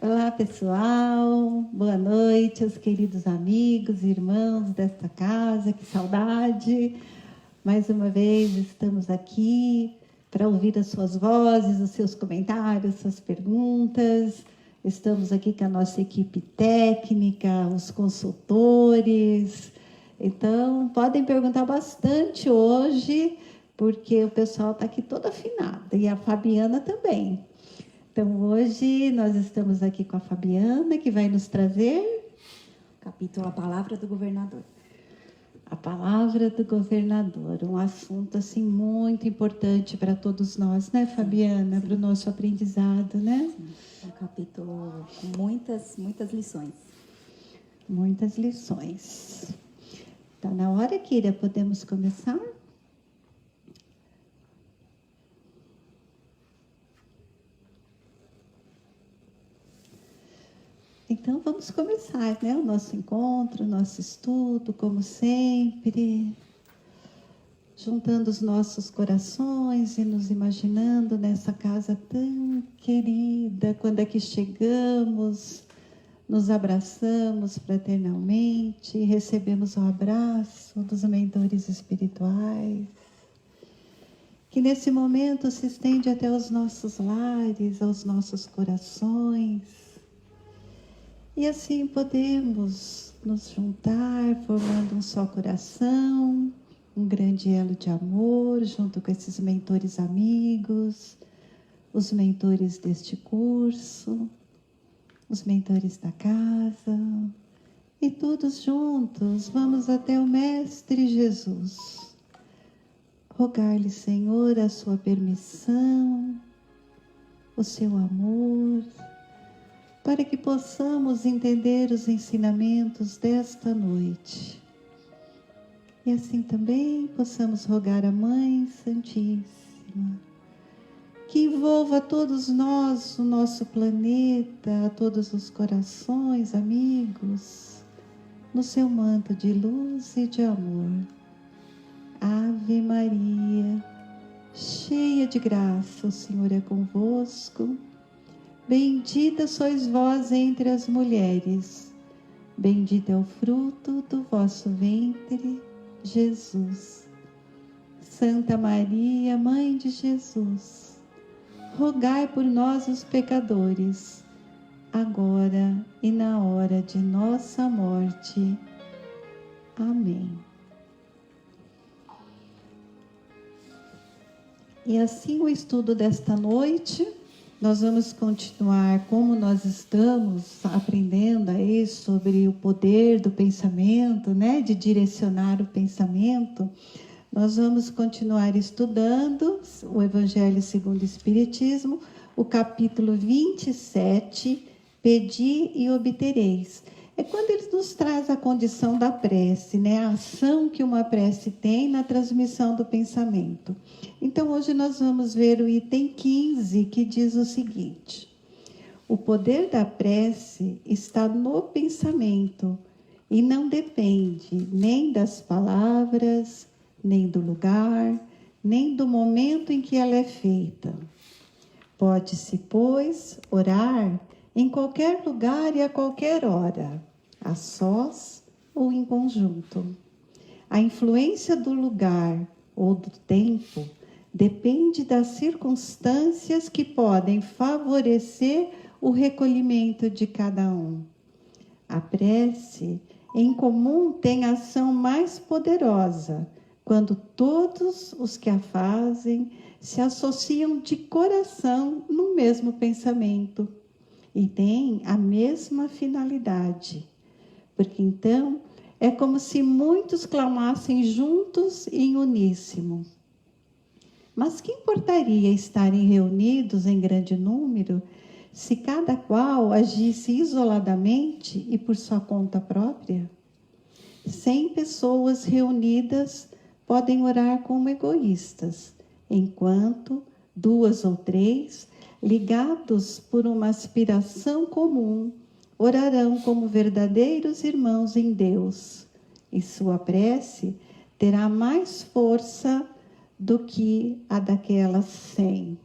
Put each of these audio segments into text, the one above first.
Olá, pessoal. Boa noite, os queridos amigos, irmãos desta casa. Que saudade. Mais uma vez estamos aqui para ouvir as suas vozes, os seus comentários, suas perguntas. Estamos aqui com a nossa equipe técnica, os consultores. Então, podem perguntar bastante hoje, porque o pessoal está aqui todo afinado, e a Fabiana também. Então, hoje nós estamos aqui com a Fabiana, que vai nos trazer capítulo A Palavra do Governador. A Palavra do Governador, um assunto assim muito importante para todos nós, né, Fabiana? Para o nosso aprendizado, né? Sim. Um capítulo com muitas lições. Muitas lições. Está na hora, Kira, podemos começar? Então, vamos começar, né? O nosso encontro, o nosso estudo, como sempre, juntando os nossos corações e nos imaginando nessa casa tão querida. Quando aqui chegamos, nos abraçamos fraternalmente, recebemos o abraço dos mentores espirituais, que nesse momento se estende até os nossos lares, aos nossos corações. E assim podemos nos juntar, formando um só coração, um grande elo de amor, junto com esses mentores amigos, os mentores deste curso, os mentores da casa. E todos juntos vamos até o Mestre Jesus, rogar-lhe, Senhor, a sua permissão, o seu amor, para que possamos entender os ensinamentos desta noite. E assim também possamos rogar a Mãe Santíssima, que envolva a todos nós, o nosso planeta, a todos os corações, amigos, no seu manto de luz e de amor. Ave Maria, cheia de graça, o Senhor é convosco. Bendita sois vós entre as mulheres, bendito é o fruto do vosso ventre, Jesus. Santa Maria, Mãe de Jesus, rogai por nós os pecadores, agora e na hora de nossa morte. Amém. E assim o estudo desta noite. Nós vamos continuar, como nós estamos aprendendo aí sobre o poder do pensamento, né? De direcionar o pensamento. Nós vamos continuar estudando o Evangelho segundo o Espiritismo, o capítulo 27, Pedi e obtereis. É quando ele nos traz a condição da prece, né? A ação que uma prece tem na transmissão do pensamento. Então, hoje nós vamos ver o item 15, que diz o seguinte: o poder da prece está no pensamento e não depende nem das palavras, nem do lugar, nem do momento em que ela é feita. Pode-se, pois, orar em qualquer lugar e a qualquer hora, a sós ou em conjunto. A influência do lugar ou do tempo depende das circunstâncias que podem favorecer o recolhimento de cada um. A prece, em comum, tem ação mais poderosa quando todos os que a fazem se associam de coração no mesmo pensamento e têm a mesma finalidade. Porque então é como se muitos clamassem juntos e em uníssono. Mas que importaria estarem reunidos em grande número se cada qual agisse isoladamente e por sua conta própria? 100 pessoas reunidas podem orar como egoístas, enquanto 2 ou 3, ligados por uma aspiração comum, orarão como verdadeiros irmãos em Deus, e sua prece terá mais força do que a daquelas 100.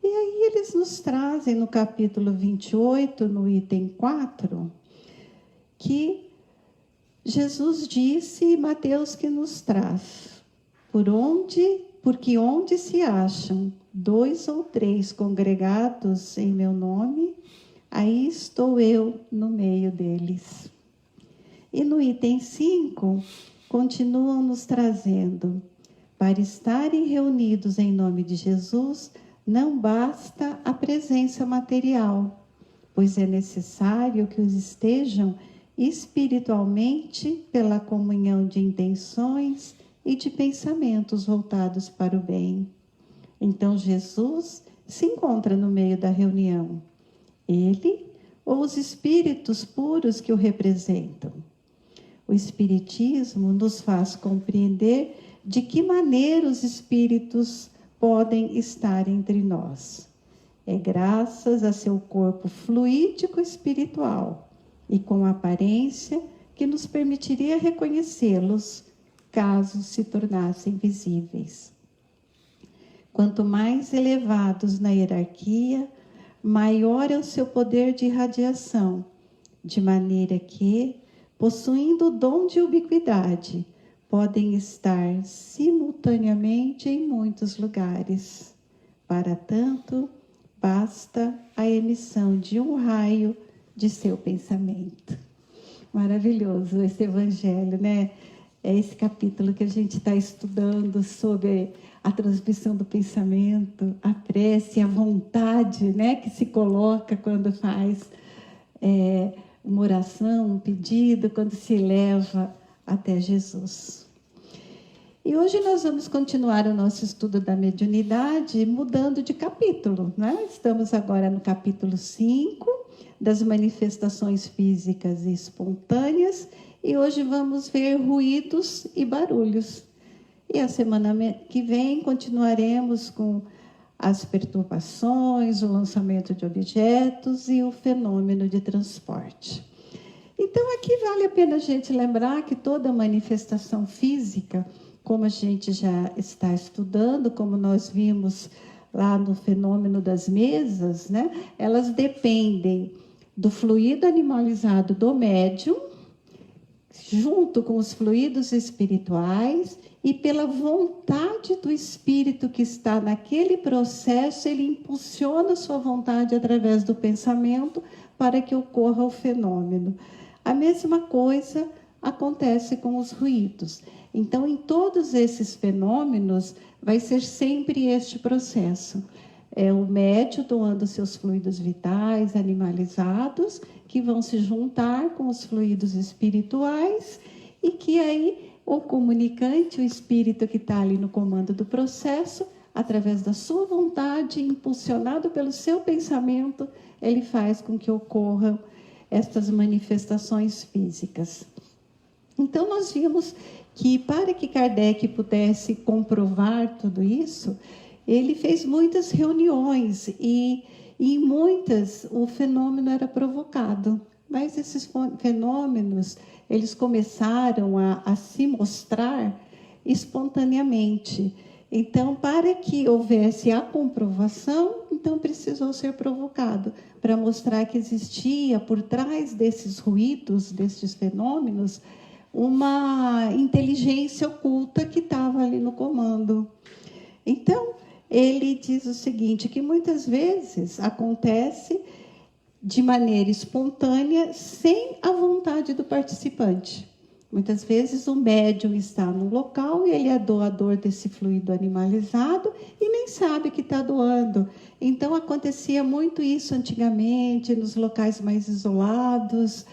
E aí eles nos trazem no capítulo 28, no item 4, que Jesus disse, e Mateus que nos traz, porque onde se acham 2 ou 3 congregados em meu nome, aí estou eu no meio deles. E no item 5, continuam nos trazendo, para estarem reunidos em nome de Jesus, não basta a presença material, pois é necessário que os estejam espiritualmente pela comunhão de intenções e de pensamentos voltados para o bem. Então Jesus se encontra no meio da reunião. Ele ou os espíritos puros que o representam. O Espiritismo nos faz compreender de que maneira os espíritos podem estar entre nós. É graças a seu corpo fluídico espiritual e com aparência que nos permitiria reconhecê-los, caso se tornassem visíveis. Quanto mais elevados na hierarquia, maior é o seu poder de irradiação, de maneira que, possuindo o dom de ubiquidade, podem estar simultaneamente em muitos lugares. Para tanto, basta a emissão de um raio de seu pensamento. Maravilhoso esse evangelho, né? É esse capítulo que a gente está estudando sobre a transmissão do pensamento, a prece, a vontade, né, que se coloca quando faz uma oração, um pedido, quando se leva até Jesus. E hoje nós vamos continuar o nosso estudo da mediunidade mudando de capítulo, né? Estamos agora no capítulo 5 das manifestações físicas e espontâneas e hoje vamos ver ruídos e barulhos. E a semana que vem continuaremos com as perturbações, o lançamento de objetos e o fenômeno de transporte. Então, aqui vale a pena a gente lembrar que toda manifestação física, como a gente já está estudando, como nós vimos lá no fenômeno das mesas, né? Elas dependem do fluido animalizado do médium, junto com os fluidos espirituais, e pela vontade do espírito que está naquele processo, ele impulsiona a sua vontade através do pensamento para que ocorra o fenômeno. A mesma coisa acontece com os ruídos. Então, em todos esses fenômenos, vai ser sempre este processo. É o médium doando seus fluidos vitais, animalizados, que vão se juntar com os fluidos espirituais e que aí o comunicante, o espírito que está ali no comando do processo, através da sua vontade, impulsionado pelo seu pensamento, ele faz com que ocorram estas manifestações físicas. Então, nós vimos que para que Kardec pudesse comprovar tudo isso, ele fez muitas reuniões e em muitas o fenômeno era provocado. Mas esses fenômenos, eles começaram a se mostrar espontaneamente. Então, para que houvesse a comprovação, então precisou ser provocado, para mostrar que existia por trás desses ruídos, desses fenômenos, uma inteligência oculta que estava ali no comando. Então, ele diz o seguinte, que muitas vezes acontece de maneira espontânea, sem a vontade do participante. Muitas vezes o médium está no local e ele é doador desse fluido animalizado e nem sabe que está doando. Então, acontecia muito isso antigamente, nos locais mais isolados.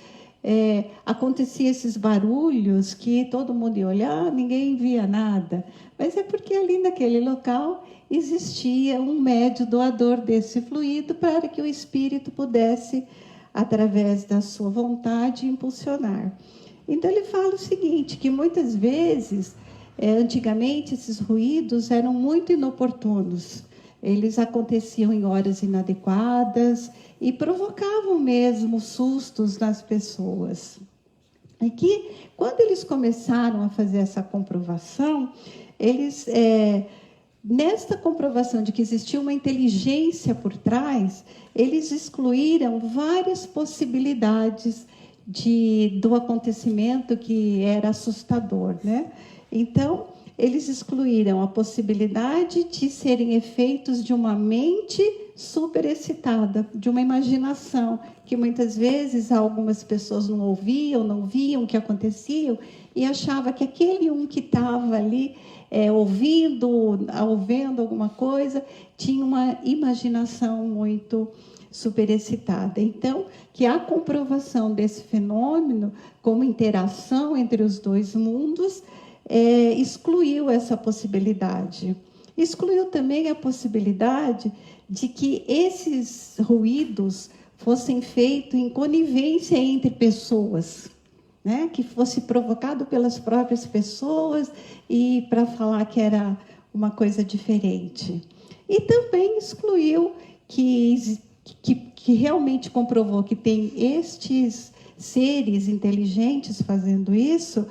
Acontecia esses barulhos que todo mundo ia olhar, ninguém via nada. Mas é porque ali naquele local existia um médium doador desse fluido para que o espírito pudesse, através da sua vontade, impulsionar. Então ele fala o seguinte, que muitas vezes, antigamente, esses ruídos eram muito inoportunos. Eles aconteciam em horas inadequadas e provocavam mesmo sustos nas pessoas. E que, quando eles começaram a fazer essa comprovação, eles nesta comprovação de que existia uma inteligência por trás, eles excluíram várias possibilidades do acontecimento que era assustador, né? Então, eles excluíram a possibilidade de serem efeitos de uma mente superexcitada, de uma imaginação, que muitas vezes algumas pessoas não ouviam, não viam o que acontecia, e achava que aquele que estava ali ouvindo alguma coisa, tinha uma imaginação muito superexcitada. Então, que a comprovação desse fenômeno, como interação entre os dois mundos, excluiu essa possibilidade. Excluiu também a possibilidade de que esses ruídos fossem feitos em conivência entre pessoas, né? Que fosse provocado pelas próprias pessoas e para falar que era uma coisa diferente. E também excluiu que realmente comprovou que tem estes seres inteligentes fazendo isso,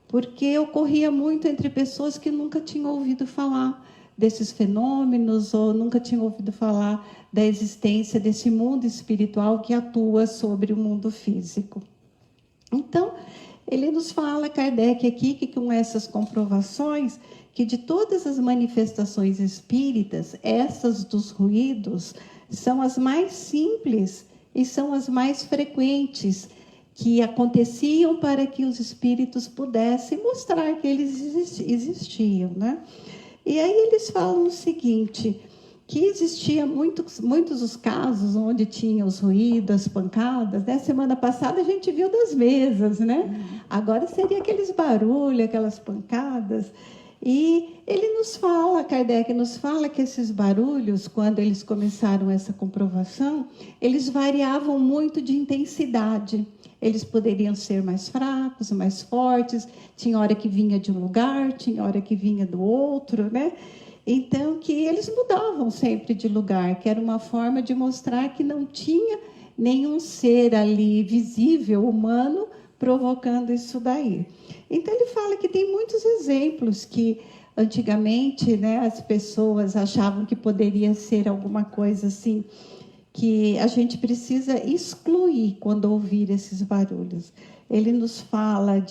porque ocorria muito entre pessoas que nunca tinham ouvido falar desses fenômenos ou nunca tinham ouvido falar da existência desse mundo espiritual que atua sobre o mundo físico. Então, ele nos fala, Kardec, aqui, que com essas comprovações, que de todas as manifestações espíritas, essas dos ruídos são as mais simples e são as mais frequentes, que aconteciam para que os espíritos pudessem mostrar que eles existiam, né? E aí eles falam o seguinte, que existia muitos os casos onde tinha os ruídos, as pancadas, né? Semana passada a gente viu das mesas, né? Agora seria aqueles barulhos, aquelas pancadas. E ele nos fala, Kardec nos fala que esses barulhos, quando eles começaram essa comprovação, eles variavam muito de intensidade. Eles poderiam ser mais fracos, mais fortes, tinha hora que vinha de um lugar, tinha hora que vinha do outro, né? Então, que eles mudavam sempre de lugar, que era uma forma de mostrar que não tinha nenhum ser ali visível, humano, provocando isso daí. Então, ele fala que tem muitos exemplos que, antigamente, né, as pessoas achavam que poderia ser alguma coisa assim, que a gente precisa excluir quando ouvir esses barulhos. Ele nos fala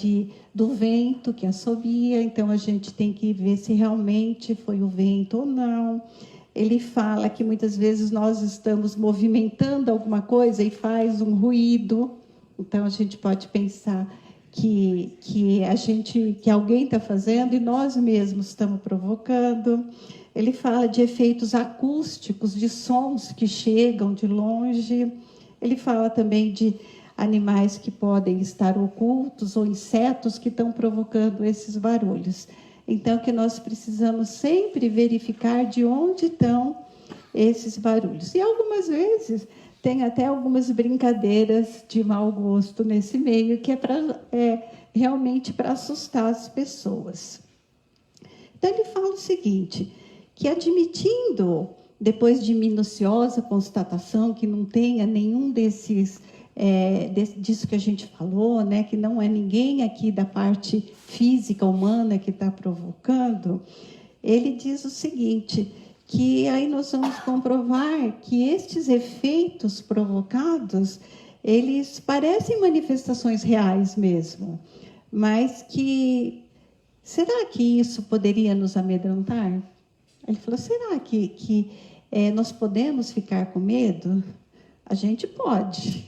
do vento que assobia, então a gente tem que ver se realmente foi o vento ou não. Ele fala que muitas vezes nós estamos movimentando alguma coisa e faz um ruído, então a gente pode pensar que alguém está fazendo e nós mesmos estamos provocando. Ele fala de efeitos acústicos, de sons que chegam de longe. Ele fala também de animais que podem estar ocultos ou insetos que estão provocando esses barulhos. Então, que nós precisamos sempre verificar de onde estão esses barulhos. E algumas vezes tem até algumas brincadeiras de mau gosto nesse meio, que realmente para assustar as pessoas. Então, ele fala o seguinte, que admitindo, depois de minuciosa constatação, que não tenha nenhum disso que a gente falou, né, que não é ninguém aqui da parte física humana que está provocando, ele diz o seguinte, que aí nós vamos comprovar que estes efeitos provocados, eles parecem manifestações reais mesmo, mas que, será que isso poderia nos amedrontar? Ele falou, será que nós podemos ficar com medo? A gente pode,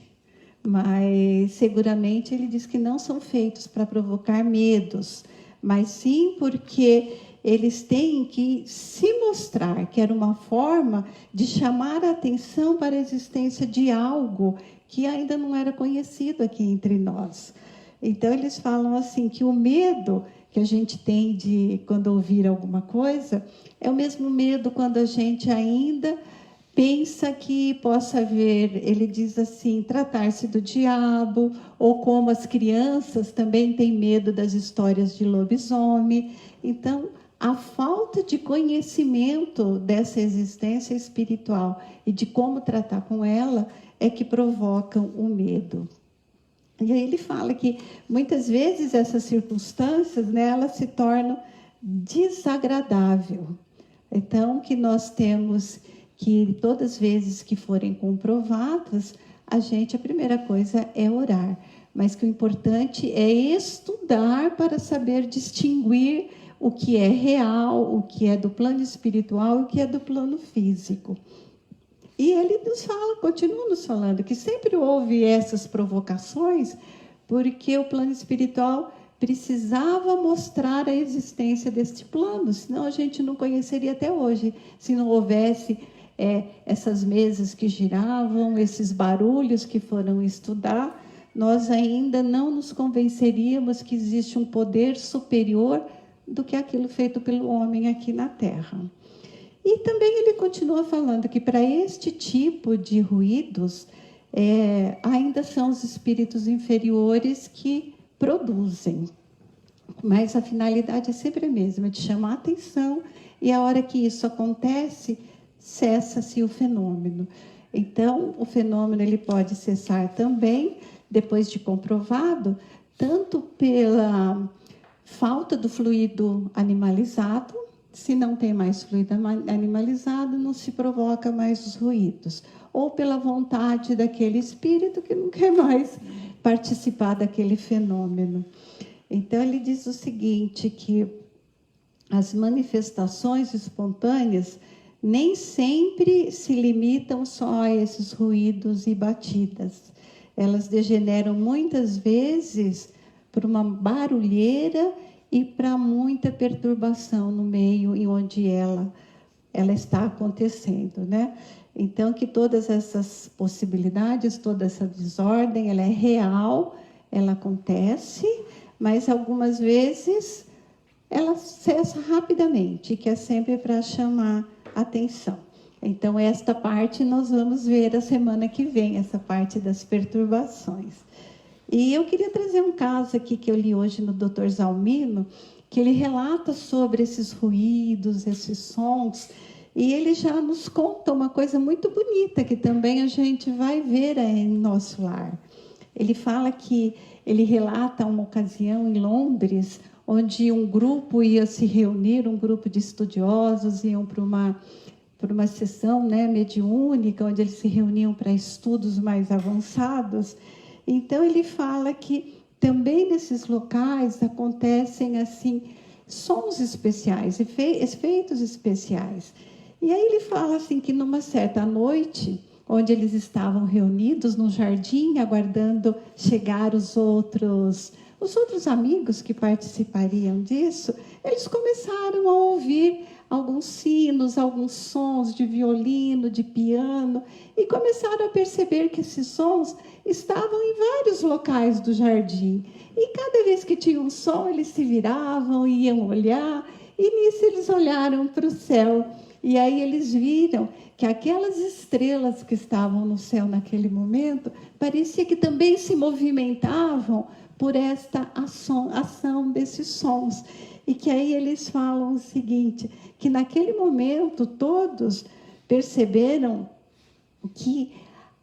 mas seguramente ele diz que não são feitos para provocar medos, mas sim porque eles têm que se mostrar, que era uma forma de chamar a atenção para a existência de algo que ainda não era conhecido aqui entre nós. Então, eles falam assim, que o medo que a gente tem quando ouvir alguma coisa, é o mesmo medo quando a gente ainda pensa que possa haver, ele diz assim, tratar-se do diabo, ou como as crianças também têm medo das histórias de lobisomem. Então, a falta de conhecimento dessa existência espiritual e de como tratar com ela é que provocam o medo. E aí ele fala que muitas vezes essas circunstâncias, né, elas se tornam desagradáveis. Então, que nós temos que, todas as vezes que forem comprovadas, a primeira coisa é orar. Mas que o importante é estudar para saber distinguir o que é real, o que é do plano espiritual e o que é do plano físico. E ele nos fala, continua nos falando, que sempre houve essas provocações, porque o plano espiritual precisava mostrar a existência deste plano, senão a gente não conheceria até hoje, se não houvesse essas mesas que giravam, esses barulhos que foram estudar, nós ainda não nos convenceríamos que existe um poder superior do que aquilo feito pelo homem aqui na Terra. E também ele continua falando que para este tipo de ruídos, ainda são os espíritos inferiores que produzem. Mas a finalidade é sempre a mesma, de chamar a atenção, e a hora que isso acontece, cessa-se o fenômeno. Então, o fenômeno ele pode cessar também, depois de comprovado, tanto pela falta do fluido animalizado. Se não tem mais fluido animalizado, não se provoca mais os ruídos. Ou pela vontade daquele espírito que não quer mais participar daquele fenômeno. Então, ele diz o seguinte, que as manifestações espontâneas nem sempre se limitam só a esses ruídos e batidas. Elas degeneram muitas vezes por uma barulheira e para muita perturbação no meio em onde ela está acontecendo, né? Então, que todas essas possibilidades, toda essa desordem, ela é real, ela acontece, mas algumas vezes ela cessa rapidamente, que é sempre para chamar atenção. Então, esta parte nós vamos ver a semana que vem, essa parte das perturbações. E eu queria trazer um caso aqui que eu li hoje no Dr. Zalmino, que ele relata sobre esses ruídos, esses sons, e ele já nos conta uma coisa muito bonita, que também a gente vai ver em nosso lar. Ele fala que ele relata uma ocasião em Londres, onde um grupo ia se reunir, um grupo de estudiosos, iam para uma sessão, né, mediúnica, onde eles se reuniam para estudos mais avançados. Então, ele fala que também nesses locais acontecem assim sons especiais, efeitos especiais. E aí ele fala assim que numa certa noite, onde eles estavam reunidos no jardim, aguardando chegar os outros amigos que participariam disso, eles começaram a ouvir alguns sinos, alguns sons de violino, de piano, e começaram a perceber que esses sons estavam em vários locais do jardim. E cada vez que tinha um som, eles se viravam, iam olhar, e nisso eles olharam para o céu. E aí eles viram que aquelas estrelas que estavam no céu naquele momento, parecia que também se movimentavam por esta ação desses sons. E que aí eles falam o seguinte, que naquele momento todos perceberam que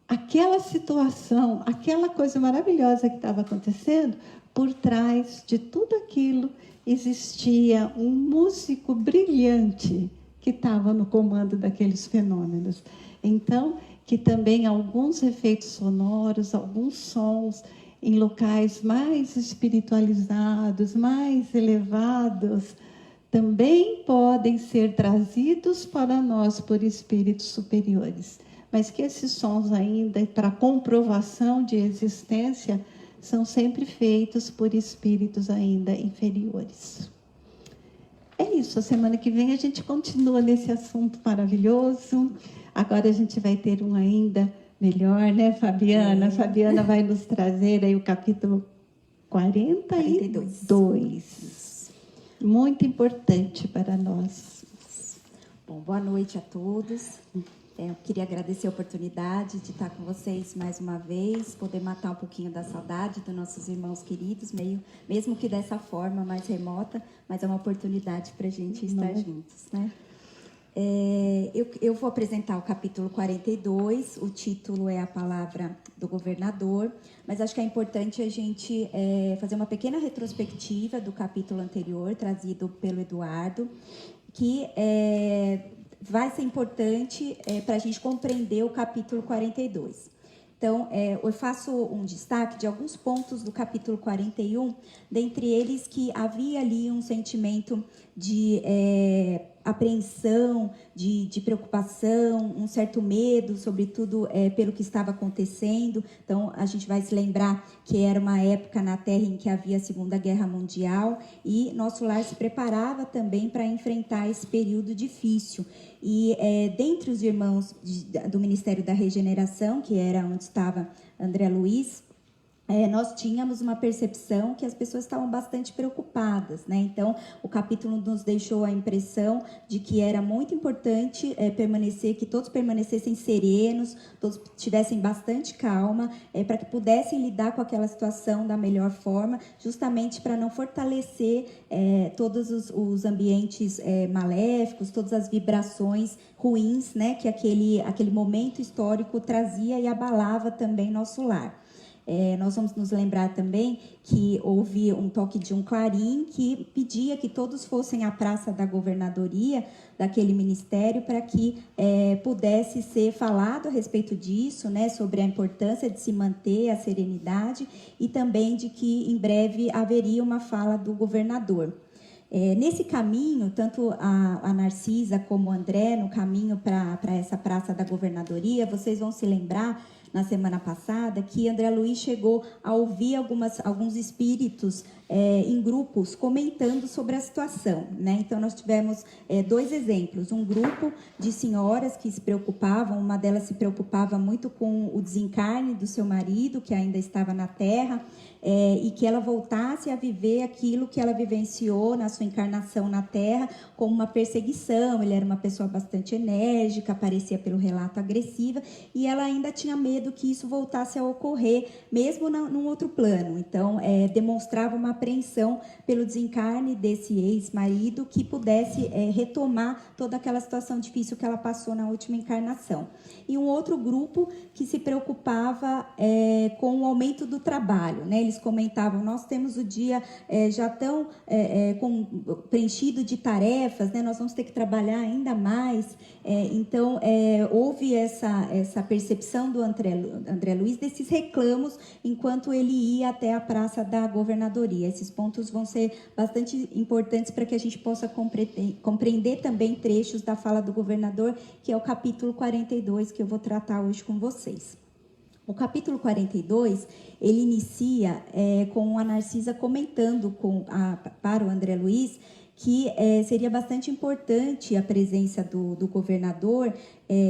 aquela situação, aquela coisa maravilhosa que estava acontecendo, por trás de tudo aquilo existia um músico brilhante que estava no comando daqueles fenômenos. Então, que também alguns efeitos sonoros, alguns sons em locais mais espiritualizados, mais elevados, também podem ser trazidos para nós por espíritos superiores. Mas que esses sons ainda, para comprovação de existência, são sempre feitos por espíritos ainda inferiores. É isso, a semana que vem a gente continua nesse assunto maravilhoso. Agora a gente vai ter um ainda melhor, né, Fabiana? Fabiana vai nos trazer aí o capítulo 42. Muito importante para nós. Bom, boa noite a todos. Eu queria agradecer a oportunidade de estar com vocês mais uma vez, poder matar um pouquinho da saudade dos nossos irmãos queridos, mesmo que dessa forma mais remota, mas é uma oportunidade para a gente estar juntos, né? Eu vou apresentar o capítulo 42, o título é A Palavra do Governador, mas acho que é importante a gente fazer uma pequena retrospectiva do capítulo anterior, trazido pelo Eduardo, que vai ser importante para a gente compreender o capítulo 42. Então, eu faço um destaque de alguns pontos do capítulo 41, dentre eles que havia ali um sentimento de apreensão, de preocupação, um certo medo, sobretudo pelo que estava acontecendo. Então, a gente vai se lembrar que era uma época na Terra em que havia a Segunda Guerra Mundial e nosso lar se preparava também para enfrentar esse período difícil. E dentre os irmãos do Ministério da Regeneração, que era onde estava André Luiz, nós tínhamos uma percepção que as pessoas estavam bastante preocupadas, né? Então, o capítulo nos deixou a impressão de que era muito importante que todos permanecessem serenos, todos tivessem bastante calma, para que pudessem lidar com aquela situação da melhor forma, justamente para não fortalecer todos os ambientes maléficos, todas as vibrações ruins, né, que aquele momento histórico trazia e abalava também nosso lar. Nós vamos nos lembrar também que houve um toque de um clarim que pedia que todos fossem à praça da governadoria daquele ministério para que pudesse ser falado a respeito disso, né, sobre a importância de se manter a serenidade e também de que em breve haveria uma fala do governador. Nesse caminho, tanto a Narcisa como o André, no caminho para essa praça da governadoria, vocês vão se lembrar, na semana passada, que André Luiz chegou a ouvir alguns espíritos em grupos comentando sobre a situação, né? Então, nós tivemos 2 exemplos. Um grupo de senhoras que se preocupavam, uma delas se preocupava muito com o desencarne do seu marido, que ainda estava na Terra, e que ela voltasse a viver aquilo que ela vivenciou na sua encarnação na Terra como uma perseguição. Ele era uma pessoa bastante enérgica, parecia pelo relato agressiva, e ela ainda tinha medo que isso voltasse a ocorrer, mesmo num outro plano. Então, demonstrava uma apreensão pelo desencarne desse ex-marido que pudesse retomar toda aquela situação difícil que ela passou na última encarnação. E um outro grupo que se preocupava com o aumento do trabalho, né? Eles comentavam, nós temos o dia já tão preenchido de tarefas, né? Nós vamos ter que trabalhar ainda mais. Então, houve essa percepção do André Luiz desses reclamos enquanto ele ia até a praça da governadoria. Esses pontos vão ser bastante importantes para que a gente possa compreender também trechos da fala do governador, que é o capítulo 42, que eu vou tratar hoje com vocês. O capítulo 42, ele inicia com a Narcisa comentando para o André Luiz que seria bastante importante a presença do governador,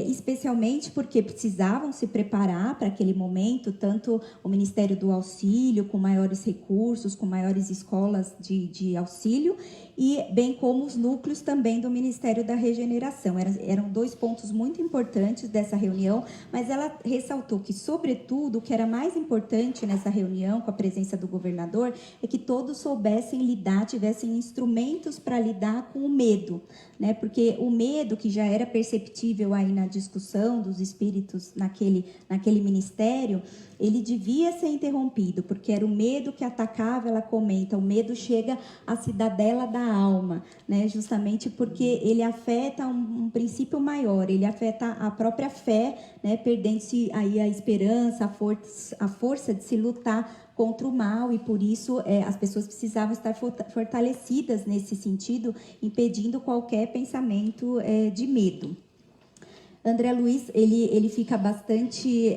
especialmente porque precisavam se preparar para aquele momento, tanto o Ministério do Auxílio, com maiores recursos, com maiores escolas de auxílio, e bem como os núcleos também do Ministério da Regeneração. Eram 2 pontos muito importantes dessa reunião, mas ela ressaltou que, sobretudo, o que era mais importante nessa reunião, com a presença do governador, é que todos soubessem lidar, tivessem instrumentos para lidar com o medo, né? Porque o medo, que já era perceptível aí na discussão dos espíritos naquele ministério, ele devia ser interrompido, porque era o medo que atacava, ela comenta, o medo chega à cidadela da alma, né? Justamente porque ele afeta um princípio maior, ele afeta a própria fé, né? Perdendo-se aí a esperança, a força de se lutar contra o mal, e por isso as pessoas precisavam estar fortalecidas nesse sentido, impedindo qualquer pensamento de medo. André Luiz, ele fica bastante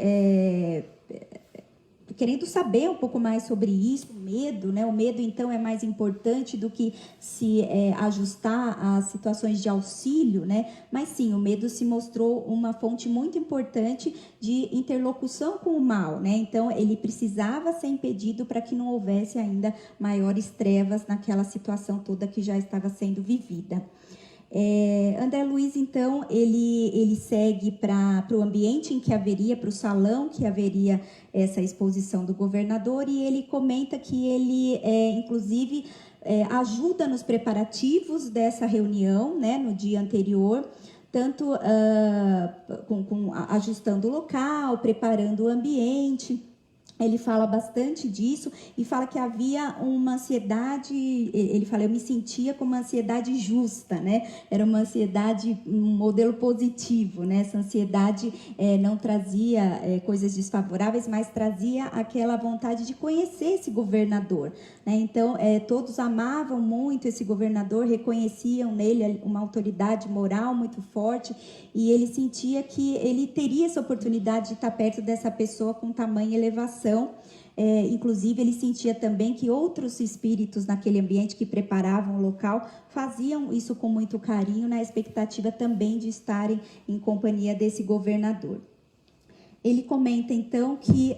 querendo saber um pouco mais sobre isso, o medo, né? O medo, então, é mais importante do que se ajustar às situações de auxílio, né? Mas, sim, o medo se mostrou uma fonte muito importante de interlocução com o mal, né? Então, ele precisava ser impedido para que não houvesse ainda maiores trevas naquela situação toda que já estava sendo vivida. André Luiz, então, ele segue para o ambiente em que haveria, para o salão que haveria essa exposição do governador, e ele comenta que ele, inclusive, ajuda nos preparativos dessa reunião, né, no dia anterior, tanto ajustando o local, preparando o ambiente. ele fala bastante disso e fala que havia uma ansiedade, ele fala, eu me sentia como uma ansiedade justa, né? Era uma ansiedade, um modelo positivo, né? Essa ansiedade não trazia coisas desfavoráveis, mas trazia aquela vontade de conhecer esse governador, né? Então, todos amavam muito esse governador, reconheciam nele uma autoridade moral muito forte e ele sentia que ele teria essa oportunidade de estar perto dessa pessoa com tamanha elevação. Inclusive, ele sentia também que outros espíritos naquele ambiente que preparavam o local faziam isso com muito carinho, na expectativa também de estarem em companhia desse governador. Ele comenta, então, que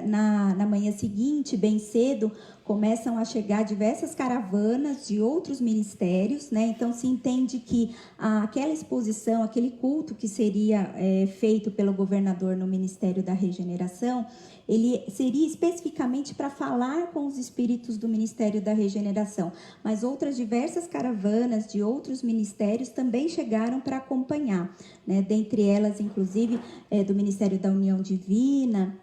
na manhã seguinte, bem cedo, começam a chegar diversas caravanas de outros ministérios, né? Então, se entende que aquela exposição, aquele culto que seria feito pelo governador no Ministério da Regeneração, ele seria especificamente para falar com os espíritos do Ministério da Regeneração, mas outras diversas caravanas de outros ministérios também chegaram para acompanhar, né? Dentre elas, inclusive, do Ministério da União Divina,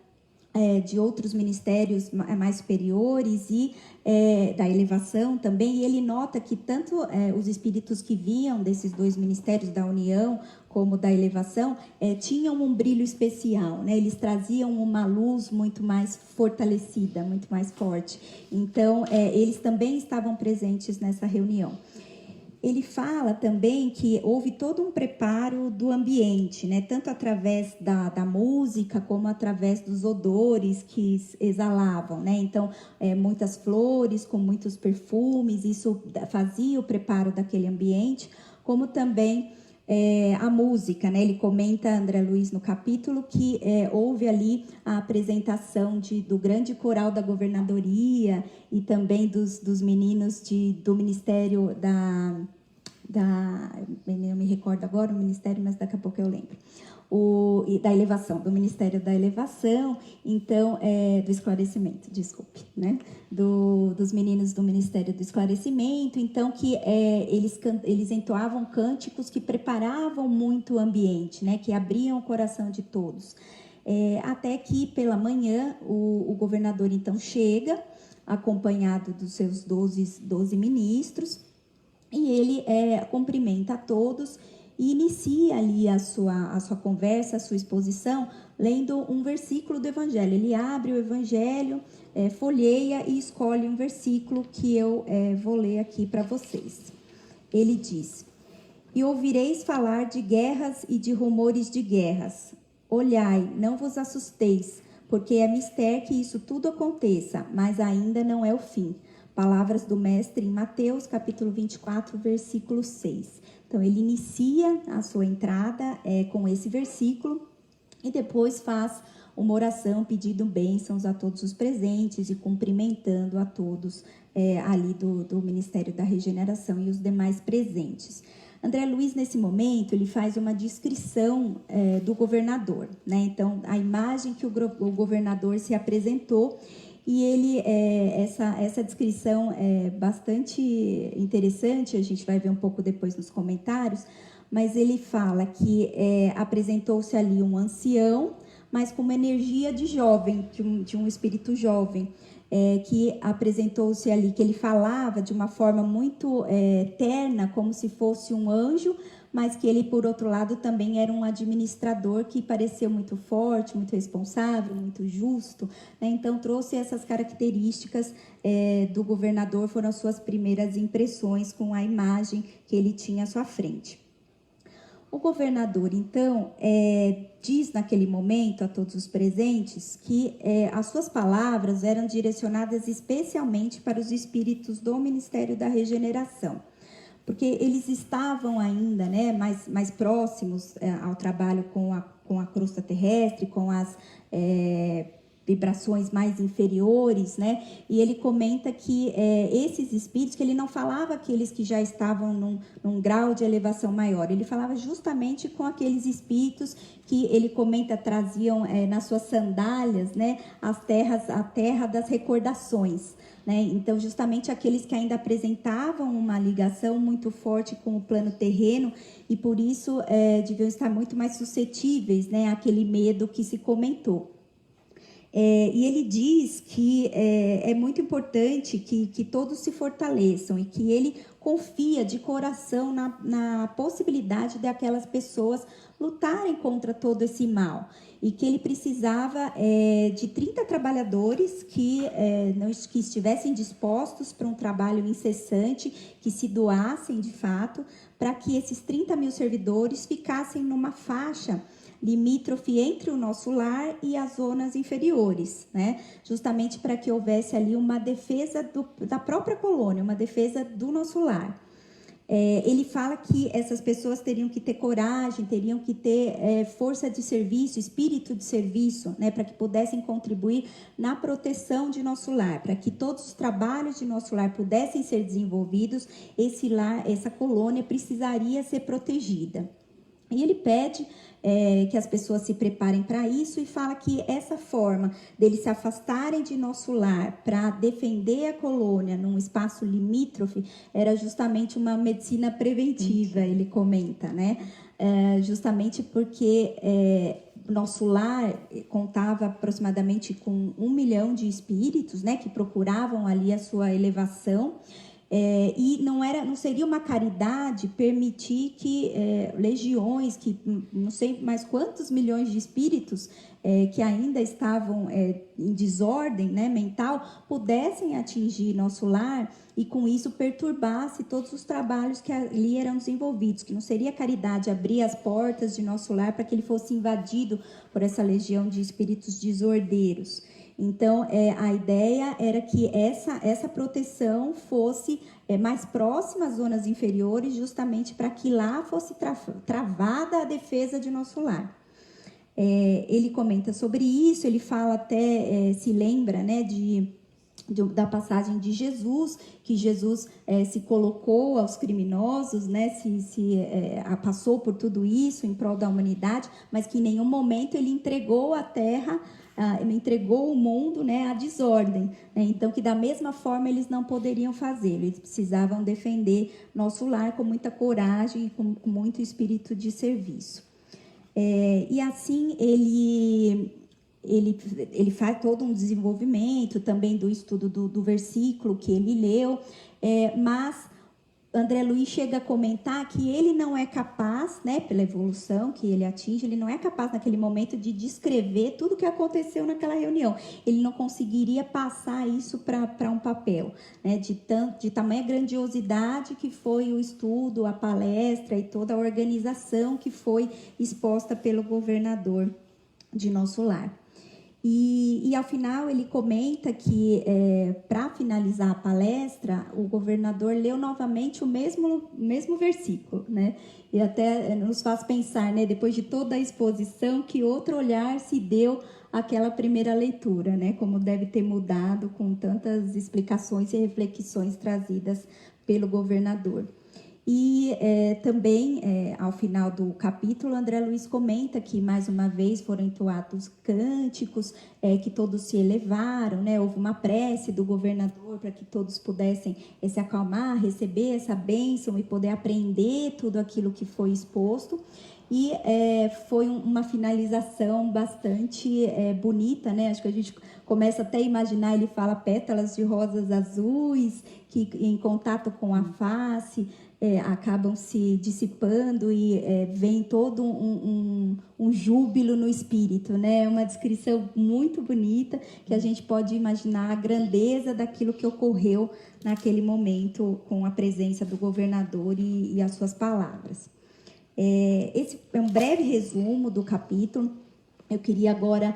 de outros ministérios mais superiores e da elevação também, e ele nota que tanto os espíritos que vinham desses dois ministérios, da união como da elevação, tinham um brilho especial, né? Eles traziam uma luz muito mais fortalecida, muito mais forte. Então, eles também estavam presentes nessa reunião. Ele fala também que houve todo um preparo do ambiente, né? Tanto através da música como através dos odores que exalavam, né? Então, muitas flores com muitos perfumes, isso fazia o preparo daquele ambiente, como também a música, né? Ele comenta, André Luiz, no capítulo, que houve ali a apresentação do grande coral da governadoria e também dos meninos do Ministério não me recordo agora o ministério, mas daqui a pouco eu lembro. Da elevação, do Ministério da Elevação, então, do Esclarecimento, desculpe, né? Dos meninos do Ministério do Esclarecimento, então, que eles entoavam cânticos que preparavam muito o ambiente, né? Que abriam o coração de todos. Até que, pela manhã, o governador, então, chega, acompanhado dos seus 12 ministros, e ele cumprimenta a todos e inicia ali a sua conversa, a sua exposição, lendo um versículo do Evangelho. Ele abre o Evangelho, folheia e escolhe um versículo que eu vou ler aqui para vocês. Ele diz: E ouvireis falar de guerras e de rumores de guerras. Olhai, não vos assusteis, porque é mister que isso tudo aconteça, mas ainda não é o fim. Palavras do mestre em Mateus, capítulo 24, versículo 6. Então, ele inicia a sua entrada com esse versículo e depois faz uma oração pedindo bênçãos a todos os presentes e cumprimentando a todos ali do Ministério da Regeneração e os demais presentes. André Luiz, nesse momento, ele faz uma descrição do governador, né? Então, a imagem que o governador se apresentou. E ele, essa descrição é bastante interessante, a gente vai ver um pouco depois nos comentários, mas ele fala que apresentou-se ali um ancião, mas com uma energia de jovem, de um espírito jovem, que apresentou-se ali, que ele falava de uma forma muito terna, como se fosse um anjo, mas que ele, por outro lado, também era um administrador que pareceu muito forte, muito responsável, muito justo, né? Então, trouxe essas características do governador, foram as suas primeiras impressões com a imagem que ele tinha à sua frente. O governador, então, diz naquele momento a todos os presentes que as suas palavras eram direcionadas especialmente para os espíritos do Ministério da Regeneração, porque eles estavam ainda, né, mais próximos ao trabalho com a crosta terrestre, com as vibrações mais inferiores, né? E ele comenta que esses espíritos, que ele não falava aqueles que já estavam num grau de elevação maior, ele falava justamente com aqueles espíritos que ele comenta traziam nas suas sandálias, né, a terra das recordações, né? Então, justamente aqueles que ainda apresentavam uma ligação muito forte com o plano terreno e por isso deviam estar muito mais suscetíveis, né, àquele medo que se comentou. E ele diz que é muito importante que todos se fortaleçam e que ele confia de coração na possibilidade de aquelas pessoas lutarem contra todo esse mal. E que ele precisava de 30 trabalhadores que estivessem dispostos para um trabalho incessante, que se doassem de fato, para que esses 30 mil servidores ficassem numa faixa limítrofe entre o nosso lar e as zonas inferiores, né? Justamente para que houvesse ali uma defesa da própria colônia, uma defesa do nosso lar. Ele fala que essas pessoas teriam que ter coragem, teriam que ter força de serviço, espírito de serviço, né, para que pudessem contribuir na proteção de nosso lar, para que todos os trabalhos de nosso lar pudessem ser desenvolvidos, esse lar, essa colônia precisaria ser protegida. E ele pede que as pessoas se preparem para isso e fala que essa forma deles se afastarem de nosso lar para defender a colônia num espaço limítrofe era justamente uma medicina preventiva, ele comenta, né? Justamente porque nosso lar contava aproximadamente com 1 milhão de espíritos, né, que procuravam ali a sua elevação. E não seria uma caridade permitir que legiões, que não sei mais quantos milhões de espíritos que ainda estavam em desordem, né, mental, pudessem atingir nosso lar e com isso perturbasse todos os trabalhos que ali eram desenvolvidos, que não seria caridade abrir as portas de nosso lar para que ele fosse invadido por essa legião de espíritos desordeiros. Então, a ideia era que essa proteção fosse mais próxima às zonas inferiores, justamente para que lá fosse travada a defesa de nosso lar. Ele comenta sobre isso, ele fala até, se lembra, né, da passagem de Jesus, que Jesus se colocou aos criminosos, né, passou por tudo isso em prol da humanidade, mas que em nenhum momento ele entregou a terra, entregou o mundo, né, à desordem, né? Então que da mesma forma eles não poderiam fazê-lo, eles precisavam defender nosso lar com muita coragem e com muito espírito de serviço. E assim ele faz todo um desenvolvimento também do estudo do versículo que ele leu, mas André Luiz chega a comentar que ele não é capaz, né, pela evolução que ele atinge, ele não é capaz naquele momento de descrever tudo o que aconteceu naquela reunião. Ele não conseguiria passar isso para um papel, né, de tamanha grandiosidade que foi o estudo, a palestra e toda a organização que foi exposta pelo governador de nosso lar. E ao final ele comenta que para finalizar a palestra o governador leu novamente o mesmo versículo, né? E até nos faz pensar, né, depois de toda a exposição, que outro olhar se deu àquela primeira leitura, né? Como deve ter mudado com tantas explicações e reflexões trazidas pelo governador. E também, ao final do capítulo, André Luiz comenta que, mais uma vez, foram entoados cânticos, que todos se elevaram, né? Houve uma prece do governador para que todos pudessem se acalmar, receber essa bênção e poder aprender tudo aquilo que foi exposto. E foi uma finalização bastante bonita, né? Acho que a gente começa até a imaginar, ele fala pétalas de rosas azuis, que em contato com a face acabam se dissipando e vem todo um júbilo no espírito, né? Uma descrição muito bonita que a gente pode imaginar a grandeza daquilo que ocorreu naquele momento com a presença do governador e as suas palavras. Esse é um breve resumo do capítulo. Eu queria agora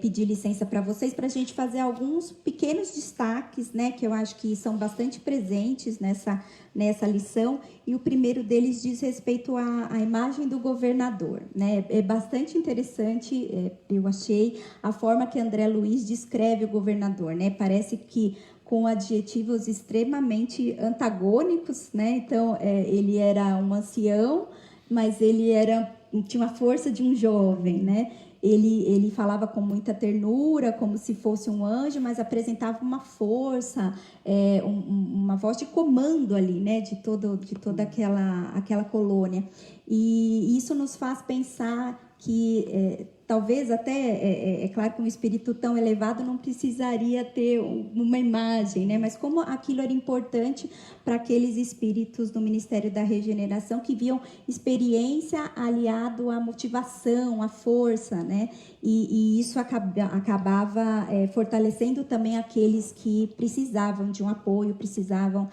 pedir licença para vocês para a gente fazer alguns pequenos destaques, né, que eu acho que são bastante presentes nessa lição. E o primeiro deles diz respeito à imagem do governador, né? É bastante interessante, eu achei, a forma que André Luiz descreve o governador, né? Parece que com adjetivos extremamente antagônicos, né? Então, ele era um ancião, mas ele tinha uma força de um jovem, né? Ele falava com muita ternura, como se fosse um anjo, mas apresentava uma força, uma voz de comando ali, né, de toda aquela colônia. E isso nos faz pensar que talvez até, é claro que um espírito tão elevado não precisaria ter uma imagem, né? Mas como aquilo era importante para aqueles espíritos do Ministério da Regeneração que viam experiência aliado à motivação, à força, né? E isso acabava fortalecendo também aqueles que precisavam de um apoio, precisavam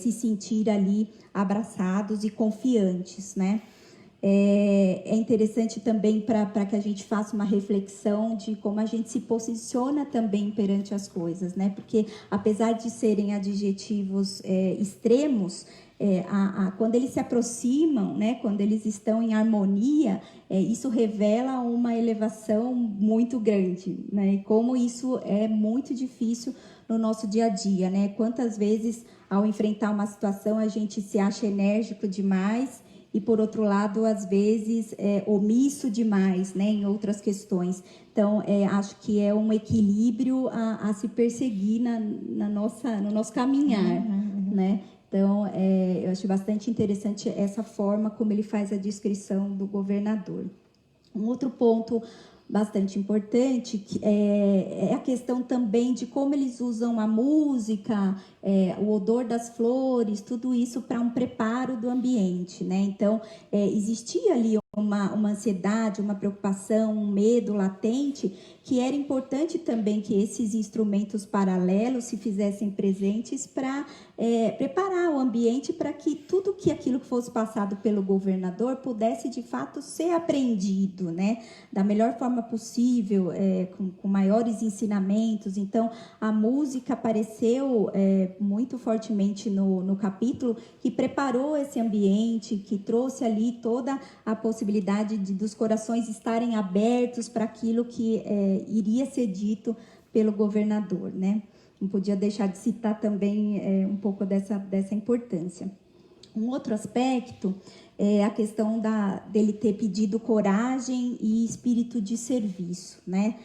se sentir ali abraçados e confiantes, né? É interessante também para que a gente faça uma reflexão de como a gente se posiciona também perante as coisas, né? Porque apesar de serem adjetivos extremos, quando eles se aproximam, né? Quando eles estão em harmonia, isso revela uma elevação muito grande, né? E como isso é muito difícil no nosso dia a dia, né? Quantas vezes, ao enfrentar uma situação, a gente se acha enérgico demais e, por outro lado, às vezes, omisso demais, né, em outras questões. Então, acho que é um equilíbrio a se perseguir no nosso caminhar, né? Então, eu acho bastante interessante essa forma como ele faz a descrição do governador. Um outro ponto bastante importante é a questão também de como eles usam a música, o odor das flores, tudo isso para um preparo do ambiente, né? Então, existia ali uma ansiedade, uma preocupação, um medo latente, que era importante também que esses instrumentos paralelos se fizessem presentes para preparar o ambiente para que tudo aquilo que fosse passado pelo governador pudesse de fato ser aprendido, né? Da melhor forma possível, com maiores ensinamentos. Então, a música apareceu muito fortemente no capítulo, que preparou esse ambiente, que trouxe ali toda a possibilidade dos corações estarem abertos para aquilo que iria ser dito pelo governador, né? Não podia deixar de citar também um pouco dessa importância. Um outro aspecto é a questão dele ter pedido coragem e espírito de serviço, né?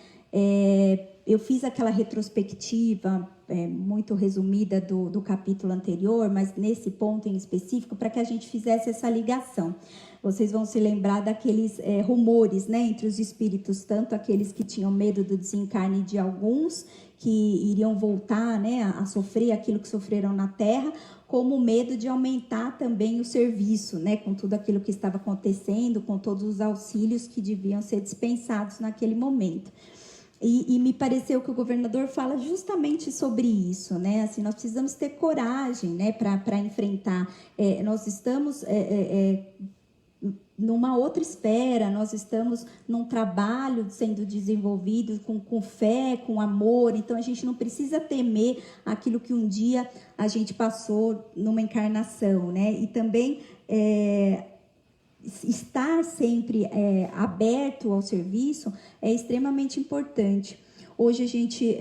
Eu fiz aquela retrospectiva muito resumida do capítulo anterior, mas nesse ponto em específico, para que a gente fizesse essa ligação. Vocês vão se lembrar daqueles rumores, né, entre os espíritos, tanto aqueles que tinham medo do desencarne de alguns, que iriam voltar, né, a sofrer aquilo que sofreram na Terra, como o medo de aumentar também o serviço, né, com tudo aquilo que estava acontecendo, com todos os auxílios que deviam ser dispensados naquele momento. E me pareceu que o governador fala justamente sobre isso, né? Assim, nós precisamos ter coragem, né, para enfrentar. Nós estamos numa outra esfera, nós estamos num trabalho sendo desenvolvido com fé, com amor, então a gente não precisa temer aquilo que um dia a gente passou numa encarnação, né? E também estar sempre aberto ao serviço é extremamente importante. Hoje a gente,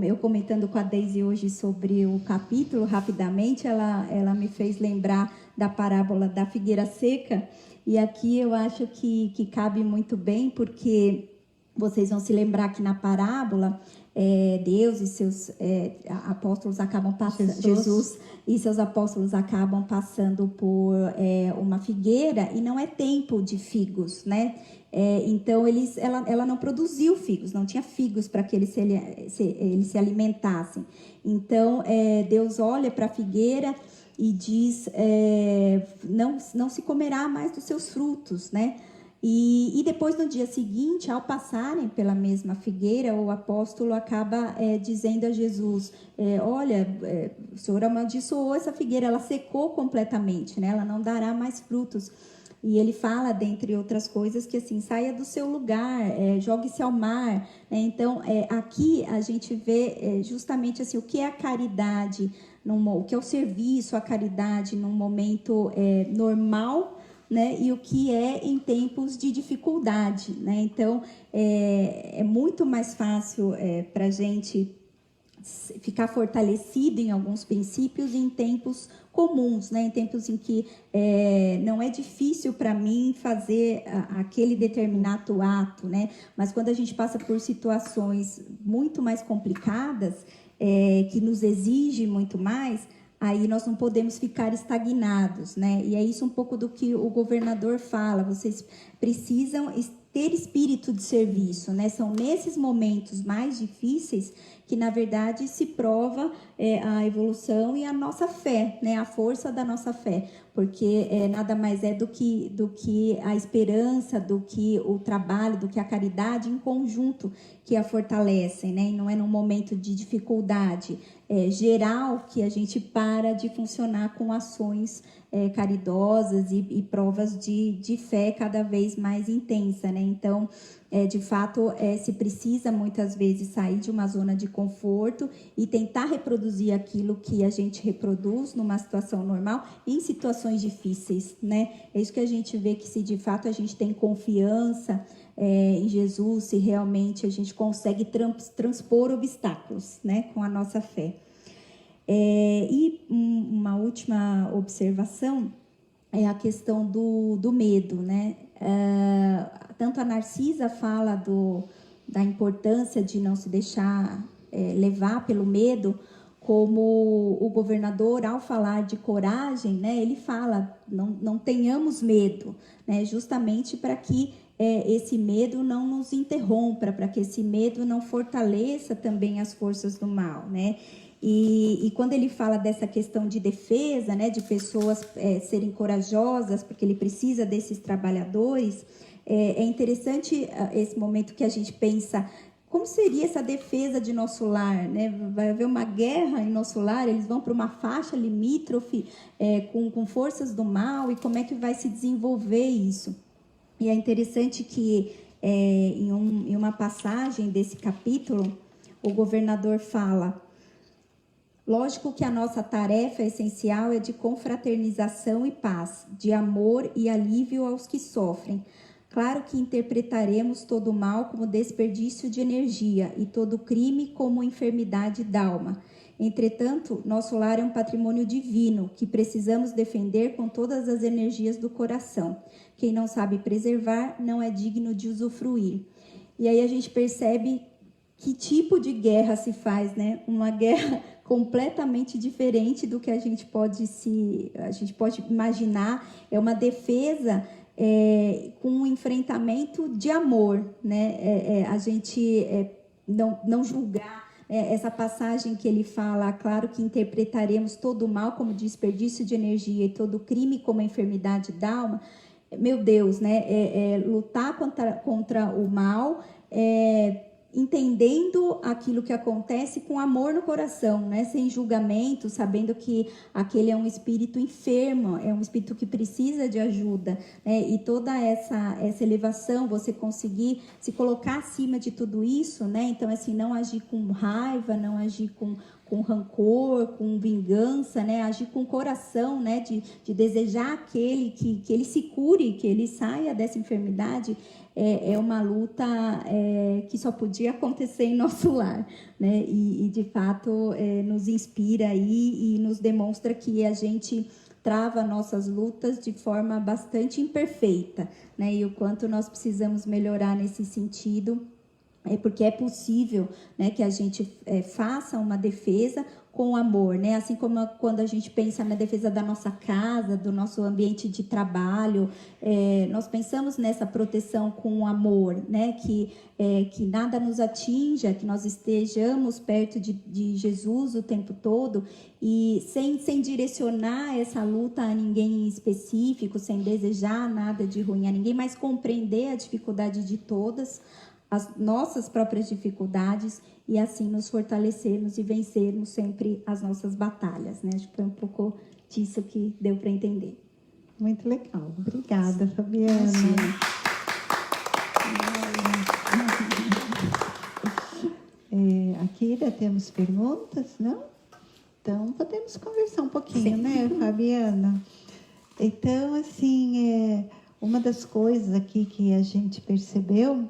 eu comentando com a Deise hoje sobre o capítulo, rapidamente, ela me fez lembrar da parábola da figueira seca, e aqui eu acho que cabe muito bem, porque vocês vão se lembrar que na parábola, Deus e seus apóstolos acabam passando, Jesus e seus apóstolos acabam passando por uma figueira, e não é tempo de figos, né? Então ela não produziu figos, não tinha figos para que eles se alimentassem. Então Deus olha para a figueira e diz, não se comerá mais dos seus frutos, né? E depois, no dia seguinte, ao passarem pela mesma figueira, o apóstolo acaba dizendo a Jesus, olha, o Senhor amaldiçoou essa figueira, ela secou completamente, né? Ela não dará mais frutos. E ele fala, dentre outras coisas, que assim, saia do seu lugar, jogue-se ao mar, né? Então, aqui a gente vê justamente assim, o que é a caridade, o que é o serviço, a caridade num momento normal, né, e o que é em tempos de dificuldade, né? Então, é muito mais fácil para a gente ficar fortalecido em alguns princípios em tempos comuns, né? Em tempos em que não é difícil para mim fazer aquele determinado ato, né? Mas quando a gente passa por situações muito mais complicadas, que nos exigem muito mais, aí nós não podemos ficar estagnados, né? E é isso um pouco do que o governador fala, vocês precisam ter espírito de serviço, né? São nesses momentos mais difíceis que, na verdade, se prova a evolução e a nossa fé, né? A força da nossa fé, porque nada mais é do que a esperança, do que o trabalho, do que a caridade em conjunto que a fortalecem, né? E não é num momento de dificuldade geral que a gente para de funcionar com ações caridosas e provas de fé cada vez mais intensa, né? Então, de fato, se precisa muitas vezes sair de uma zona de conforto e tentar reproduzir aquilo que a gente reproduz numa situação normal em situações difíceis, né? É isso que a gente vê, que se de fato a gente tem confiança em Jesus, se realmente a gente consegue transpor obstáculos, né, com a nossa fé. E uma última observação é a questão do medo, né? Tanto a Narcisa fala da importância de não se deixar levar pelo medo, como o governador, ao falar de coragem, né, ele fala, não tenhamos medo, né, justamente para que esse medo não nos interrompa, para que esse medo não fortaleça também as forças do mal, né? E quando ele fala dessa questão de defesa, né, de pessoas serem corajosas, porque ele precisa desses trabalhadores, é interessante esse momento que a gente pensa, como seria essa defesa de nosso lar, né? Vai haver uma guerra em nosso lar, eles vão para uma faixa limítrofe com forças do mal, e como é que vai se desenvolver isso? E é interessante que em uma passagem desse capítulo, o governador fala: lógico que a nossa tarefa essencial é de confraternização e paz, de amor e alívio aos que sofrem. Claro que interpretaremos todo o mal como desperdício de energia e todo crime como enfermidade d'alma. Entretanto, nosso lar é um patrimônio divino que precisamos defender com todas as energias do coração. Quem não sabe preservar não é digno de usufruir. E aí a gente percebe que tipo de guerra se faz, né? Uma guerra completamente diferente do que a gente pode imaginar. É uma defesa com um enfrentamento de amor, né? A gente não julgar. Essa passagem que ele fala, claro que interpretaremos todo o mal como desperdício de energia e todo crime como enfermidade da alma. Meu Deus, né? Lutar contra o mal, entendendo aquilo que acontece com amor no coração, né? Sem julgamento, sabendo que aquele é um espírito enfermo, é um espírito que precisa de ajuda, né? E toda essa elevação, você conseguir se colocar acima de tudo isso, né? Então, assim, não agir com raiva, não agir com rancor, com vingança, né? Agir com coração, né? De desejar aquele que ele se cure, que ele saia dessa enfermidade. É uma luta que só podia acontecer em nosso lar, né? E de fato nos inspira aí e nos demonstra que a gente trava nossas lutas de forma bastante imperfeita, né? E o quanto nós precisamos melhorar nesse sentido, porque é possível, né, que a gente faça uma defesa com amor, né? Assim como quando a gente pensa na defesa da nossa casa, do nosso ambiente de trabalho, nós pensamos nessa proteção com amor, né? Que nada nos atinja, que nós estejamos perto de Jesus o tempo todo e sem direcionar essa luta a ninguém em específico, sem desejar nada de ruim a ninguém, mas compreender a dificuldade de todas, as nossas próprias dificuldades, e assim nos fortalecermos e vencermos sempre as nossas batalhas, né? Acho que foi um pouco disso que deu para entender. Muito legal. Obrigada, Fabiana. Aqui ainda temos perguntas, não? Então, podemos conversar um pouquinho, sim, né, Fabiana? Então, assim, uma das coisas aqui que a gente percebeu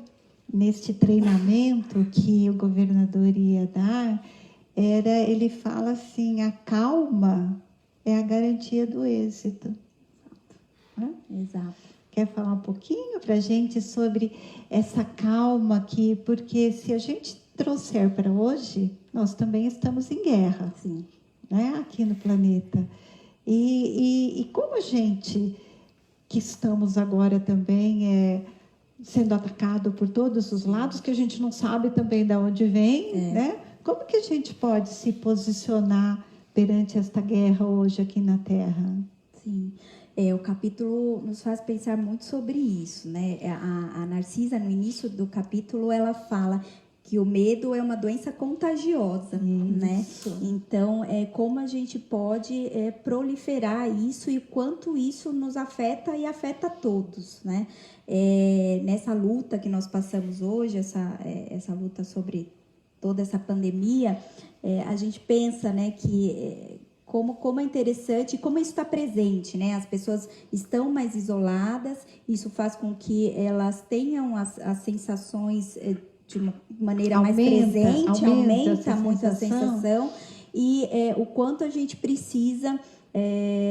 neste treinamento que o governador ia dar, ele fala assim, a calma é a garantia do êxito. Né? Exato. Quer falar um pouquinho para a gente sobre essa calma aqui? Porque se a gente trouxer para hoje, nós também estamos em guerra, sim, né? Aqui no planeta. E como a gente, que estamos agora também sendo atacado por todos os lados, que a gente não sabe também de onde vem, né? Como que a gente pode se posicionar perante esta guerra hoje aqui na Terra? Sim, o capítulo nos faz pensar muito sobre isso, né? A Narcisa, no início do capítulo, ela fala que o medo é uma doença contagiosa, né? Então, como a gente pode proliferar isso e quanto isso nos afeta e afeta todos, né? Nessa luta que nós passamos hoje, essa luta sobre toda essa pandemia, a gente pensa, né, que como é interessante, como isso está presente, né? As pessoas estão mais isoladas, isso faz com que elas tenham as sensações de uma maneira mais presente, aumenta muito a sensação, e o quanto a gente precisa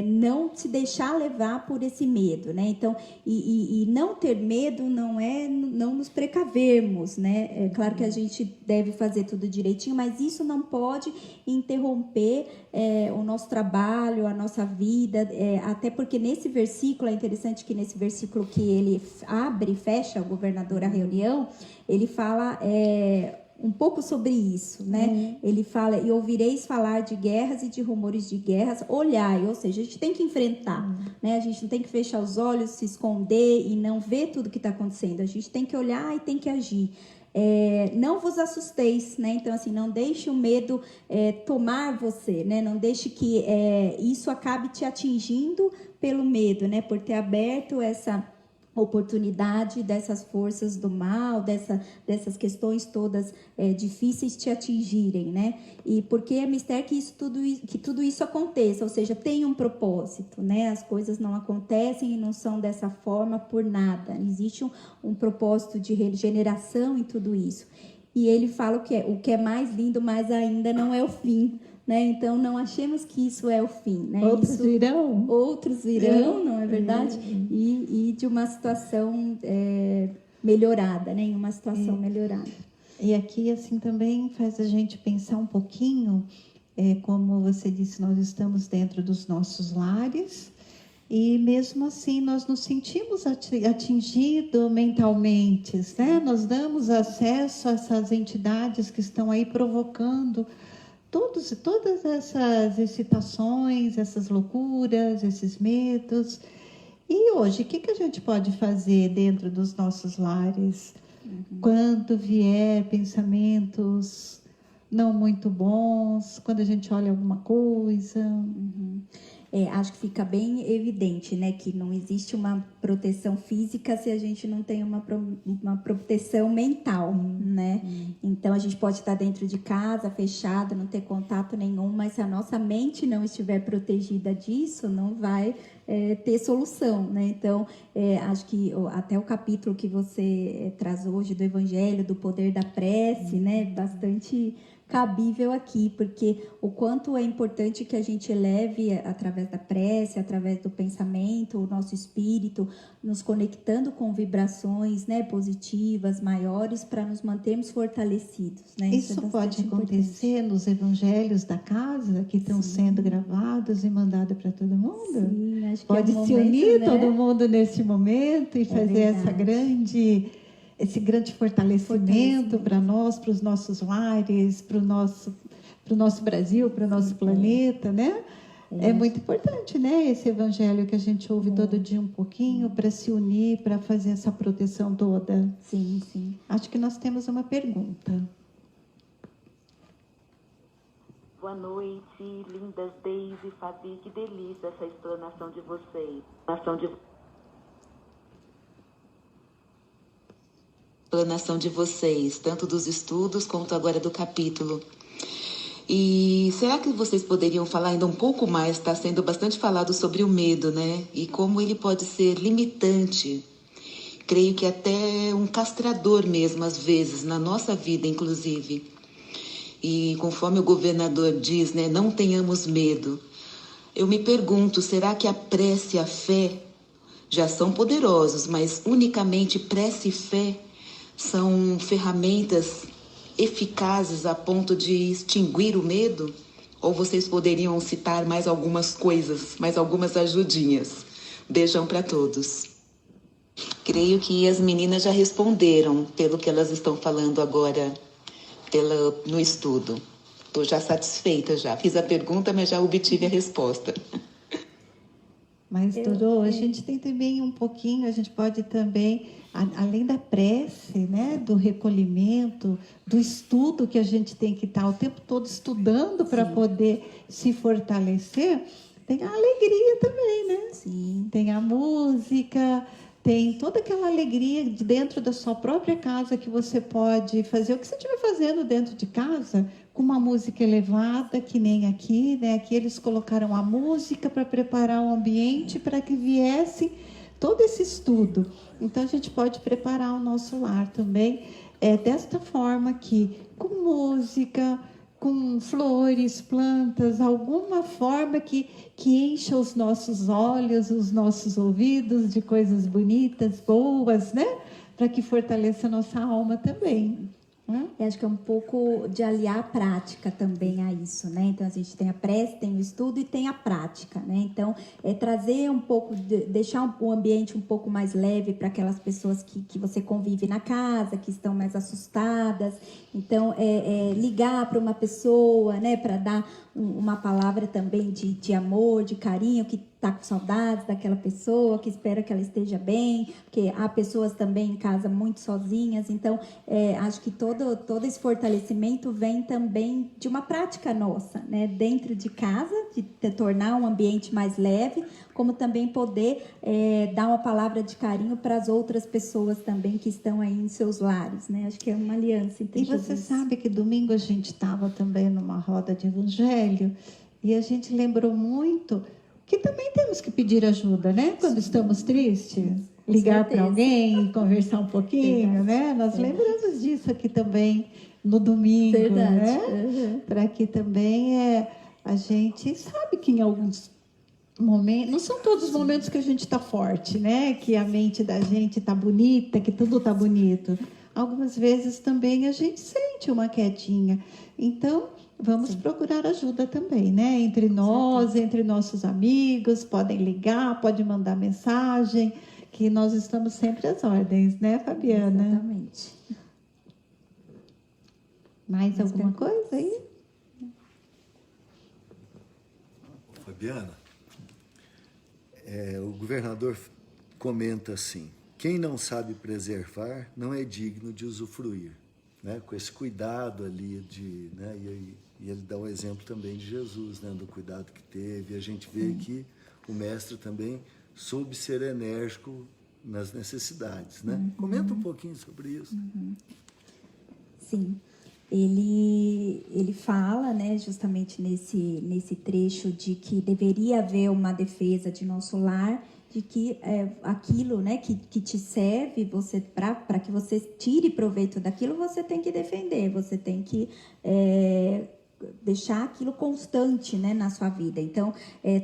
não se deixar levar por esse medo, né? Então, e não ter medo não é não nos precavermos, né? É claro que a gente deve fazer tudo direitinho, mas isso não pode interromper o nosso trabalho, a nossa vida, até porque nesse versículo, é interessante que nesse versículo que ele abre e fecha o governador a reunião, ele fala um pouco sobre isso, né? Ele fala, e ouvireis falar de guerras e de rumores de guerras, olhai, ou seja, a gente tem que enfrentar, né? A gente não tem que fechar os olhos, se esconder e não ver tudo que está acontecendo, a gente tem que olhar e tem que agir. Não vos assusteis, né? Então, assim, não deixe o medo tomar você, né? Não deixe que isso acabe te atingindo pelo medo, né? Por ter aberto essa oportunidade dessas forças do mal, dessas questões todas difíceis te atingirem, né? E porque é mistério que tudo isso aconteça, ou seja, tem um propósito, né? As coisas não acontecem e não são dessa forma por nada. Existe um propósito de regeneração em tudo isso. E ele fala o que é mais lindo, mas ainda não é o fim, né? Então, não achemos que isso é o fim, né? Outros virão, não é verdade? E de uma situação melhorada, né? Em uma situação melhorada. E aqui, assim, também faz a gente pensar um pouquinho, como você disse, nós estamos dentro dos nossos lares, e mesmo assim nós nos sentimos atingidos mentalmente, né? Nós damos acesso a essas entidades que estão aí provocando todas essas excitações, essas loucuras, esses medos. E hoje, o que a gente pode fazer dentro dos nossos lares? Quando vier pensamentos não muito bons, quando a gente olha alguma coisa... Acho que fica bem evidente, né, que não existe uma proteção física se a gente não tem uma proteção mental, né? Então, a gente pode estar dentro de casa, fechado, não ter contato nenhum, mas se a nossa mente não estiver protegida disso, não vai ter solução, né? Então, acho que até o capítulo que você traz hoje do Evangelho, do poder da prece, né, bastante cabível aqui, porque o quanto é importante que a gente eleve através da prece, através do pensamento, o nosso espírito, nos conectando com vibrações, né, positivas, maiores, para nos mantermos fortalecidos, né? Isso pode acontecer nos evangelhos da casa, que estão sendo gravados e mandados para todo mundo? Sim, acho que pode se unir, né? Todo mundo nesse momento e fazer esse grande fortalecimento para nós, para os nossos lares, para o nosso Brasil, para o nosso planeta, né? É muito importante, né? Esse evangelho que a gente ouve todo dia um pouquinho, para se unir, para fazer essa proteção toda. Sim, sim. Acho que nós temos uma pergunta. Boa noite, lindas Deise e Fabi, que delícia essa explanação de vocês. Explanação de vocês, tanto dos estudos quanto agora do capítulo. E será que vocês poderiam falar ainda um pouco mais? Está sendo bastante falado sobre o medo, né? E como ele pode ser limitante. Creio que até um castrador mesmo, às vezes, na nossa vida, inclusive. E conforme o governador diz, né? Não tenhamos medo. Eu me pergunto, será que a prece e a fé já são poderosos, mas unicamente prece e fé são ferramentas eficazes a ponto de extinguir o medo? Ou vocês poderiam citar mais algumas coisas, mais algumas ajudinhas? Beijão para todos. Creio que as meninas já responderam pelo que elas estão falando agora no estudo. Estou já satisfeita já. Fiz a pergunta, mas já obtive a resposta. Mas, Doro, a gente tem também um pouquinho, a gente pode também, além da prece, né, do recolhimento, do estudo que a gente tem que estar o tempo todo estudando para poder se fortalecer, tem a alegria também, né? Sim. Tem a música, tem toda aquela alegria de dentro da sua própria casa que você pode fazer o que você estiver fazendo dentro de casa, com uma música elevada, que nem aqui, né? Aqui eles colocaram a música para preparar o ambiente para que viesse todo esse estudo. Então a gente pode preparar o nosso lar também desta forma aqui, com música, com flores, plantas, alguma forma que encha os nossos olhos, os nossos ouvidos de coisas bonitas, boas, né? Para que fortaleça a nossa alma também. Eu acho que é um pouco de aliar a prática também a isso, né? Então, a gente tem a prece, tem o estudo e tem a prática, né? Então, trazer um pouco, deixar o ambiente um pouco mais leve para aquelas pessoas que você convive na casa, que estão mais assustadas. Então, ligar para uma pessoa, né? Para dar uma palavra também de amor, de carinho, que está com saudades daquela pessoa, que espera que ela esteja bem, porque há pessoas também em casa muito sozinhas. Então, acho que todo esse fortalecimento vem também de uma prática nossa, né? Dentro de casa, de tornar um ambiente mais leve, como também poder dar uma palavra de carinho para as outras pessoas também que estão aí em seus lares, né? Acho que é uma aliança entre Jesus. E você sabe que domingo a gente estava também numa roda de evangelho e a gente lembrou muito que também temos que pedir ajuda, né? Quando estamos tristes, ligar para alguém, conversar um pouquinho, né? Nós lembramos disso aqui também no domingo, né? Para que também a gente sabe que em alguns momentos, não são todos os momentos que a gente está forte, né? Que a mente da gente está bonita, que tudo está bonito. Algumas vezes também a gente sente uma quedinha. Então, vamos procurar ajuda também, né? Entre nós, entre nossos amigos, podem ligar, podem mandar mensagem, que nós estamos sempre às ordens, né, Fabiana? Exatamente. Mais alguma coisa aí? Fabiana, o governador comenta assim: quem não sabe preservar não é digno de usufruir, né? Com esse cuidado ali né? E ele dá o exemplo também de Jesus, né? Do cuidado que teve. A gente vê que o mestre também soube ser enérgico nas necessidades, né? Comenta um pouquinho sobre isso. Sim. Ele fala, né, justamente nesse trecho, de que deveria haver uma defesa de nosso lar, de que aquilo, né, que te serve, para que você tire proveito daquilo, você tem que defender, você tem que deixar aquilo constante, né, na sua vida. Então,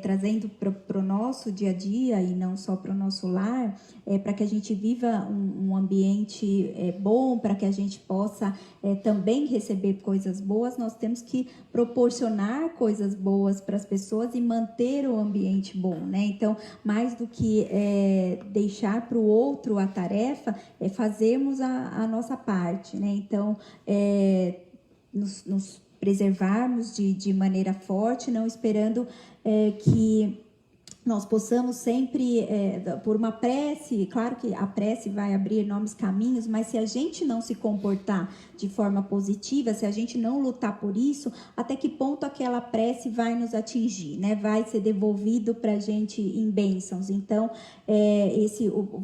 trazendo para o nosso dia a dia e não só para o nosso lar, para que a gente viva um ambiente bom, para que a gente possa também receber coisas boas, nós temos que proporcionar coisas boas para as pessoas e manter o ambiente bom, né? Então, mais do que deixar para o outro a tarefa, fazermos a nossa parte, né? Então, nos preservarmos de maneira forte, não esperando que nós possamos sempre, por uma prece, claro que a prece vai abrir enormes caminhos, mas se a gente não se comportar de forma positiva, se a gente não lutar por isso, até que ponto aquela prece vai nos atingir, né? Vai ser devolvido para a gente em bênçãos. Então,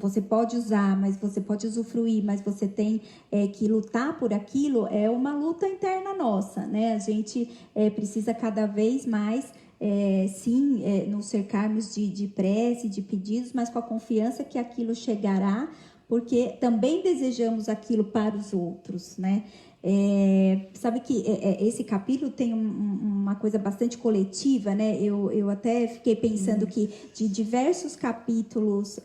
você pode usar, mas você pode usufruir, mas você tem que lutar por aquilo, é uma luta interna nossa, né? A gente precisa cada vez mais nos cercarmos de prece, de pedidos, mas com a confiança que aquilo chegará, porque também desejamos aquilo para os outros, né? Sabe que esse capítulo tem uma coisa bastante coletiva, né? Eu até fiquei pensando que de diversos capítulos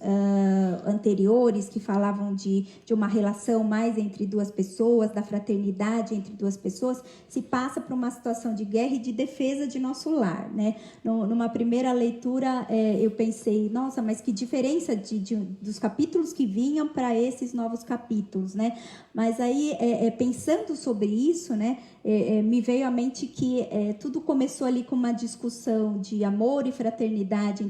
anteriores que falavam de uma relação mais entre duas pessoas, da fraternidade entre duas pessoas, se passa por uma situação de guerra e de defesa de nosso lar, né? Numa primeira leitura, eu pensei, nossa, mas que diferença dos capítulos que vinham para esses novos capítulos, né? Mas aí, pensando sobre isso, né, me veio à mente que tudo começou ali com uma discussão de amor e fraternidade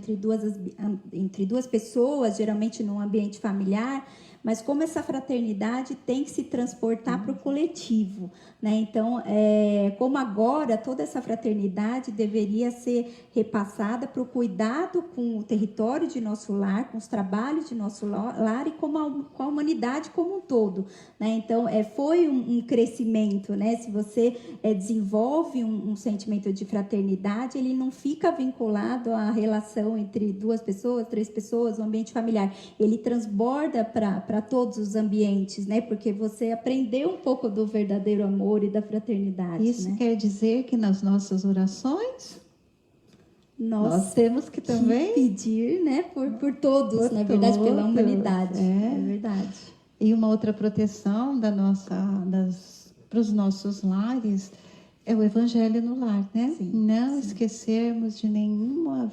entre duas pessoas, geralmente num ambiente familiar, mas como essa fraternidade tem que se transportar para o coletivo, né? Então, como agora toda essa fraternidade deveria ser repassada para o cuidado com o território de nosso lar, com os trabalhos de nosso lar e com a humanidade como um todo, né? Então, foi um crescimento, né? Se você desenvolve um sentimento de fraternidade, ele não fica vinculado à relação entre duas pessoas, três pessoas, um ambiente familiar. Ele transborda para todos os ambientes, né? Porque você aprendeu um pouco do verdadeiro amor e da fraternidade. Isso, né? quer dizer que nas nossas orações nós temos que também pedir, né? Por todos, na verdade, pela humanidade. É verdade. E uma outra proteção para os nossos lares é o Evangelho no lar, né? Sim, Não esquecermos de nenhuma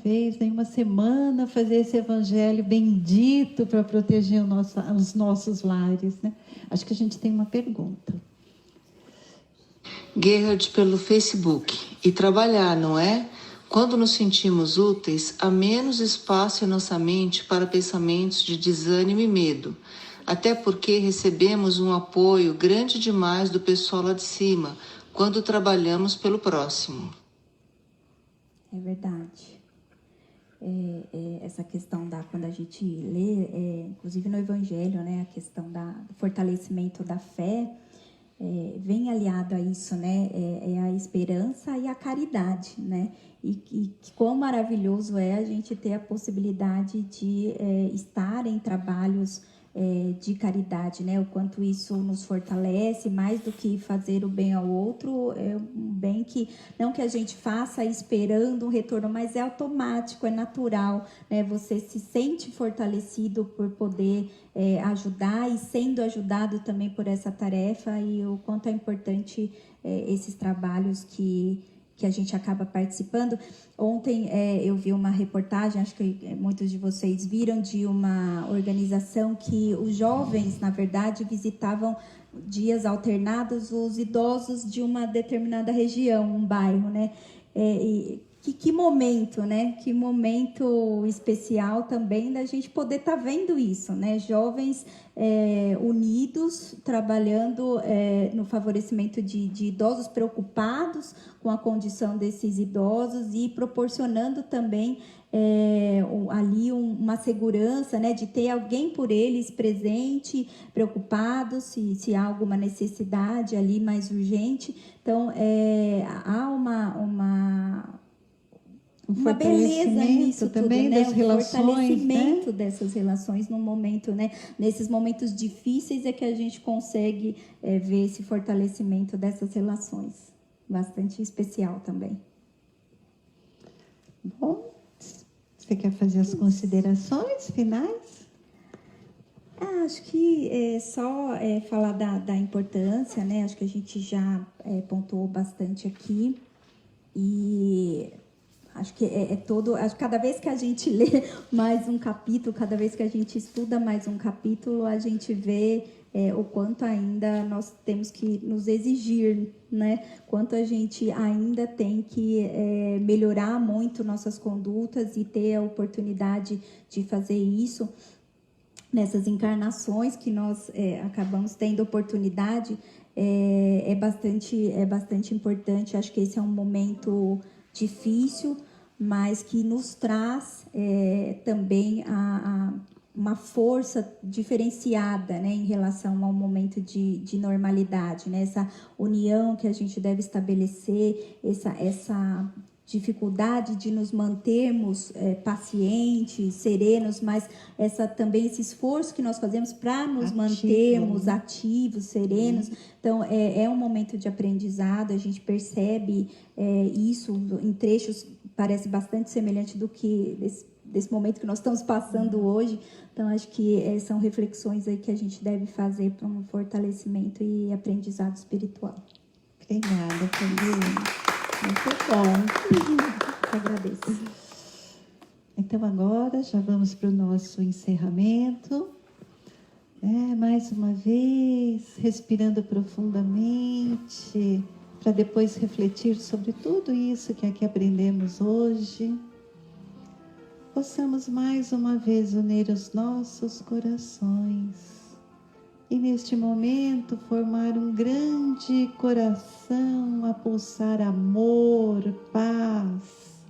semana, fazer esse Evangelho bendito para proteger os nossos lares, né? Acho que a gente tem uma pergunta. Gerhard pelo Facebook. E trabalhar, não é? Quando nos sentimos úteis, há menos espaço em nossa mente para pensamentos de desânimo e medo. Até porque recebemos um apoio grande demais do pessoal lá de cima, quando trabalhamos pelo próximo. É verdade. Essa questão quando a gente lê, inclusive no Evangelho, né, a questão do fortalecimento da fé, vem aliado a isso, né, a esperança e a caridade, né, e quão maravilhoso é a gente ter a possibilidade de estar em trabalhos de caridade, né? O quanto isso nos fortalece, mais do que fazer o bem ao outro, é um bem que não que a gente faça esperando um retorno, mas é automático, é natural, né? Você se sente fortalecido por poder ajudar e sendo ajudado também por essa tarefa, e o quanto é importante esses trabalhos que a gente acaba participando. Ontem eu vi uma reportagem, acho que muitos de vocês viram, de uma organização que os jovens, na verdade, visitavam dias alternados os idosos de uma determinada região, um bairro, né? Que momento, né? Que momento especial também da gente poder estar vendo isso, né? Jovens unidos, trabalhando no favorecimento de idosos, preocupados com a condição desses idosos e proporcionando também ali uma segurança, né? De ter alguém por eles presente, preocupado se há alguma necessidade ali mais urgente. Então, há uma beleza nisso também tudo, né? das relações, fortalecimento, né? Dessas relações no momento, né? Nesses momentos difíceis é que a gente consegue ver esse fortalecimento dessas relações. Bastante especial também. Bom, você quer fazer as considerações finais? Acho que só falar da importância, né? Acho que a gente já pontuou bastante aqui. E acho que acho que cada vez que a gente lê mais um capítulo, cada vez que a gente estuda mais um capítulo, a gente vê o quanto ainda nós temos que nos exigir, né? Quanto a gente ainda tem que melhorar muito nossas condutas e ter a oportunidade de fazer isso nessas encarnações que nós acabamos tendo oportunidade. É bastante importante. Acho que esse é um momento difícil, mas que nos traz também uma força diferenciada, né, em relação ao momento de normalidade, né? Essa união que a gente deve estabelecer, dificuldade de nos mantermos pacientes, serenos, mas também esse esforço que nós fazemos para nos mantermos ativos, serenos. Então, é um momento de aprendizado, a gente percebe isso em trechos, parece bastante semelhante do que desse momento que nós estamos passando hoje. Então, acho que são reflexões aí que a gente deve fazer para um fortalecimento e aprendizado espiritual. Obrigada, Camila. Muito bom. Agradeço. Então, agora já vamos para o nosso encerramento. Mais uma vez, respirando profundamente, para depois refletir sobre tudo isso que aqui aprendemos hoje. Possamos mais uma vez unir os nossos corações. E neste momento formar um grande coração a pulsar amor, paz,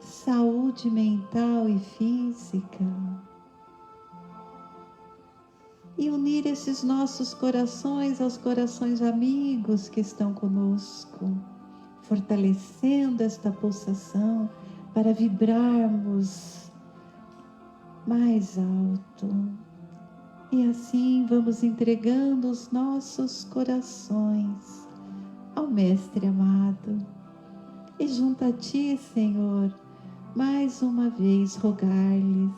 saúde mental e física. E unir esses nossos corações aos corações amigos que estão conosco, fortalecendo esta pulsação para vibrarmos mais alto. E assim vamos entregando os nossos corações ao Mestre amado. E junto a Ti, Senhor, mais uma vez rogar-lhes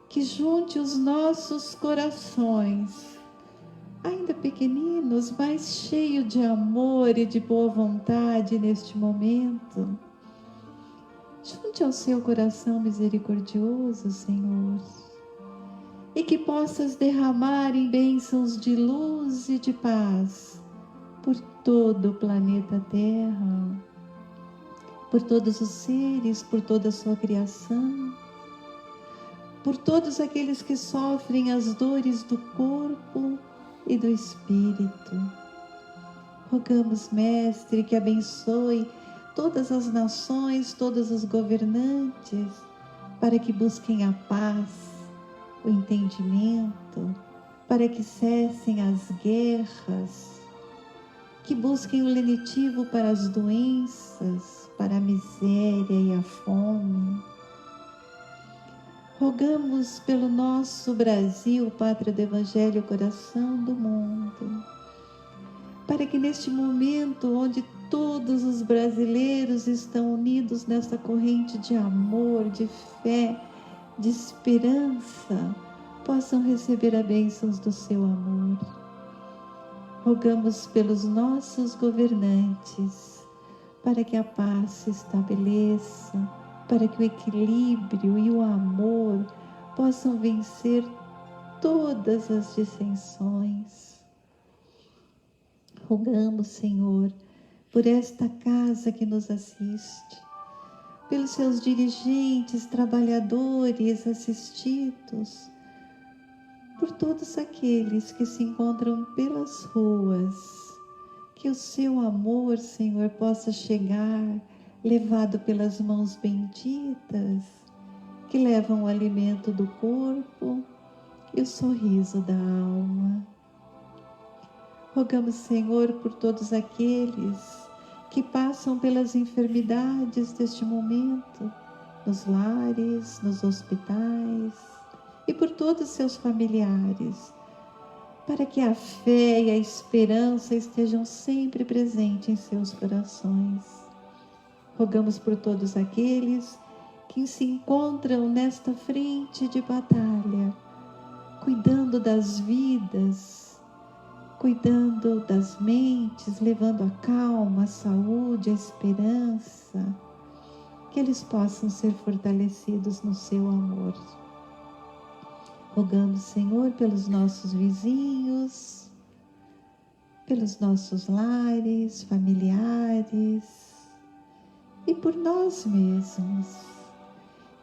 que junte os nossos corações, ainda pequeninos, mas cheios de amor e de boa vontade neste momento. Junte ao seu coração misericordioso, Senhor, e que possas derramar em bênçãos de luz e de paz por todo o planeta Terra, por todos os seres, por toda a sua criação, por todos aqueles que sofrem as dores do corpo e do espírito. Rogamos, Mestre, que abençoe todas as nações, todos os governantes, para que busquem a paz, o entendimento, para que cessem as guerras, que busquem o lenitivo para as doenças, para a miséria e a fome. Rogamos pelo nosso Brasil, Pátria do Evangelho, coração do mundo, para que neste momento onde todos os brasileiros estão unidos nesta corrente de amor, de fé, de esperança, possam receber as bênçãos do seu amor. Rogamos pelos nossos governantes, para que a paz se estabeleça, para que o equilíbrio e o amor possam vencer todas as dissensões. Rogamos, Senhor, por esta casa que nos assiste, pelos seus dirigentes, trabalhadores assistidos, por todos aqueles que se encontram pelas ruas, que o seu amor, Senhor, possa chegar, levado pelas mãos benditas, que levam o alimento do corpo e o sorriso da alma. Rogamos, Senhor, por todos aqueles que passam pelas enfermidades deste momento, nos lares, nos hospitais, e por todos seus familiares, para que a fé e a esperança estejam sempre presentes em seus corações. Rogamos por todos aqueles que se encontram nesta frente de batalha, cuidando das vidas, cuidando das mentes, levando a calma, a saúde, a esperança, que eles possam ser fortalecidos no seu amor. Rogamos, Senhor, pelos nossos vizinhos, pelos nossos lares, familiares e por nós mesmos,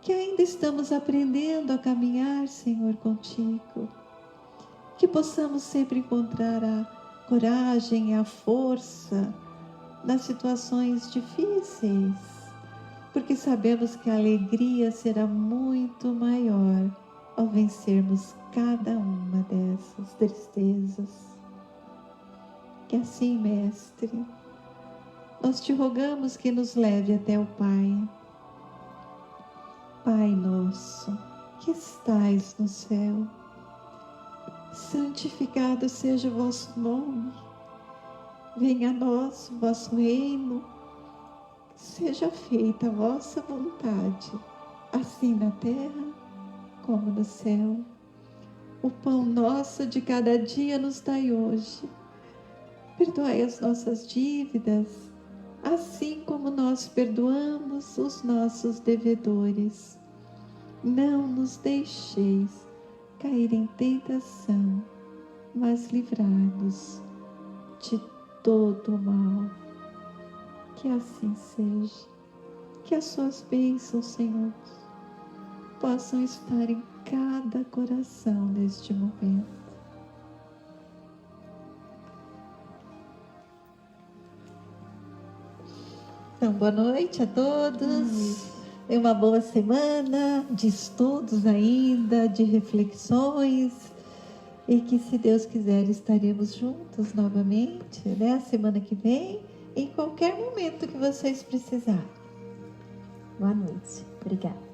que ainda estamos aprendendo a caminhar, Senhor, contigo. Que possamos sempre encontrar a coragem e a força nas situações difíceis, porque sabemos que a alegria será muito maior ao vencermos cada uma dessas tristezas. Que assim, Mestre, nós te rogamos que nos leve até o Pai. Pai nosso, que estais no céu, santificado seja o vosso nome. Venha a nós o vosso reino. Seja feita a vossa vontade, assim na terra como no céu. O pão nosso de cada dia nos dai hoje. Perdoai as nossas dívidas, assim como nós perdoamos os nossos devedores. Não nos deixeis cair em tentação, mas livrai-nos de todo o mal. Que assim seja. Que as suas bênçãos, Senhor, possam estar em cada coração neste momento. Então, boa noite a todos. Uma boa semana de estudos ainda, de reflexões. E que, se Deus quiser, estaremos juntos novamente, né? A semana que vem, em qualquer momento que vocês precisarem. Boa noite. Obrigada.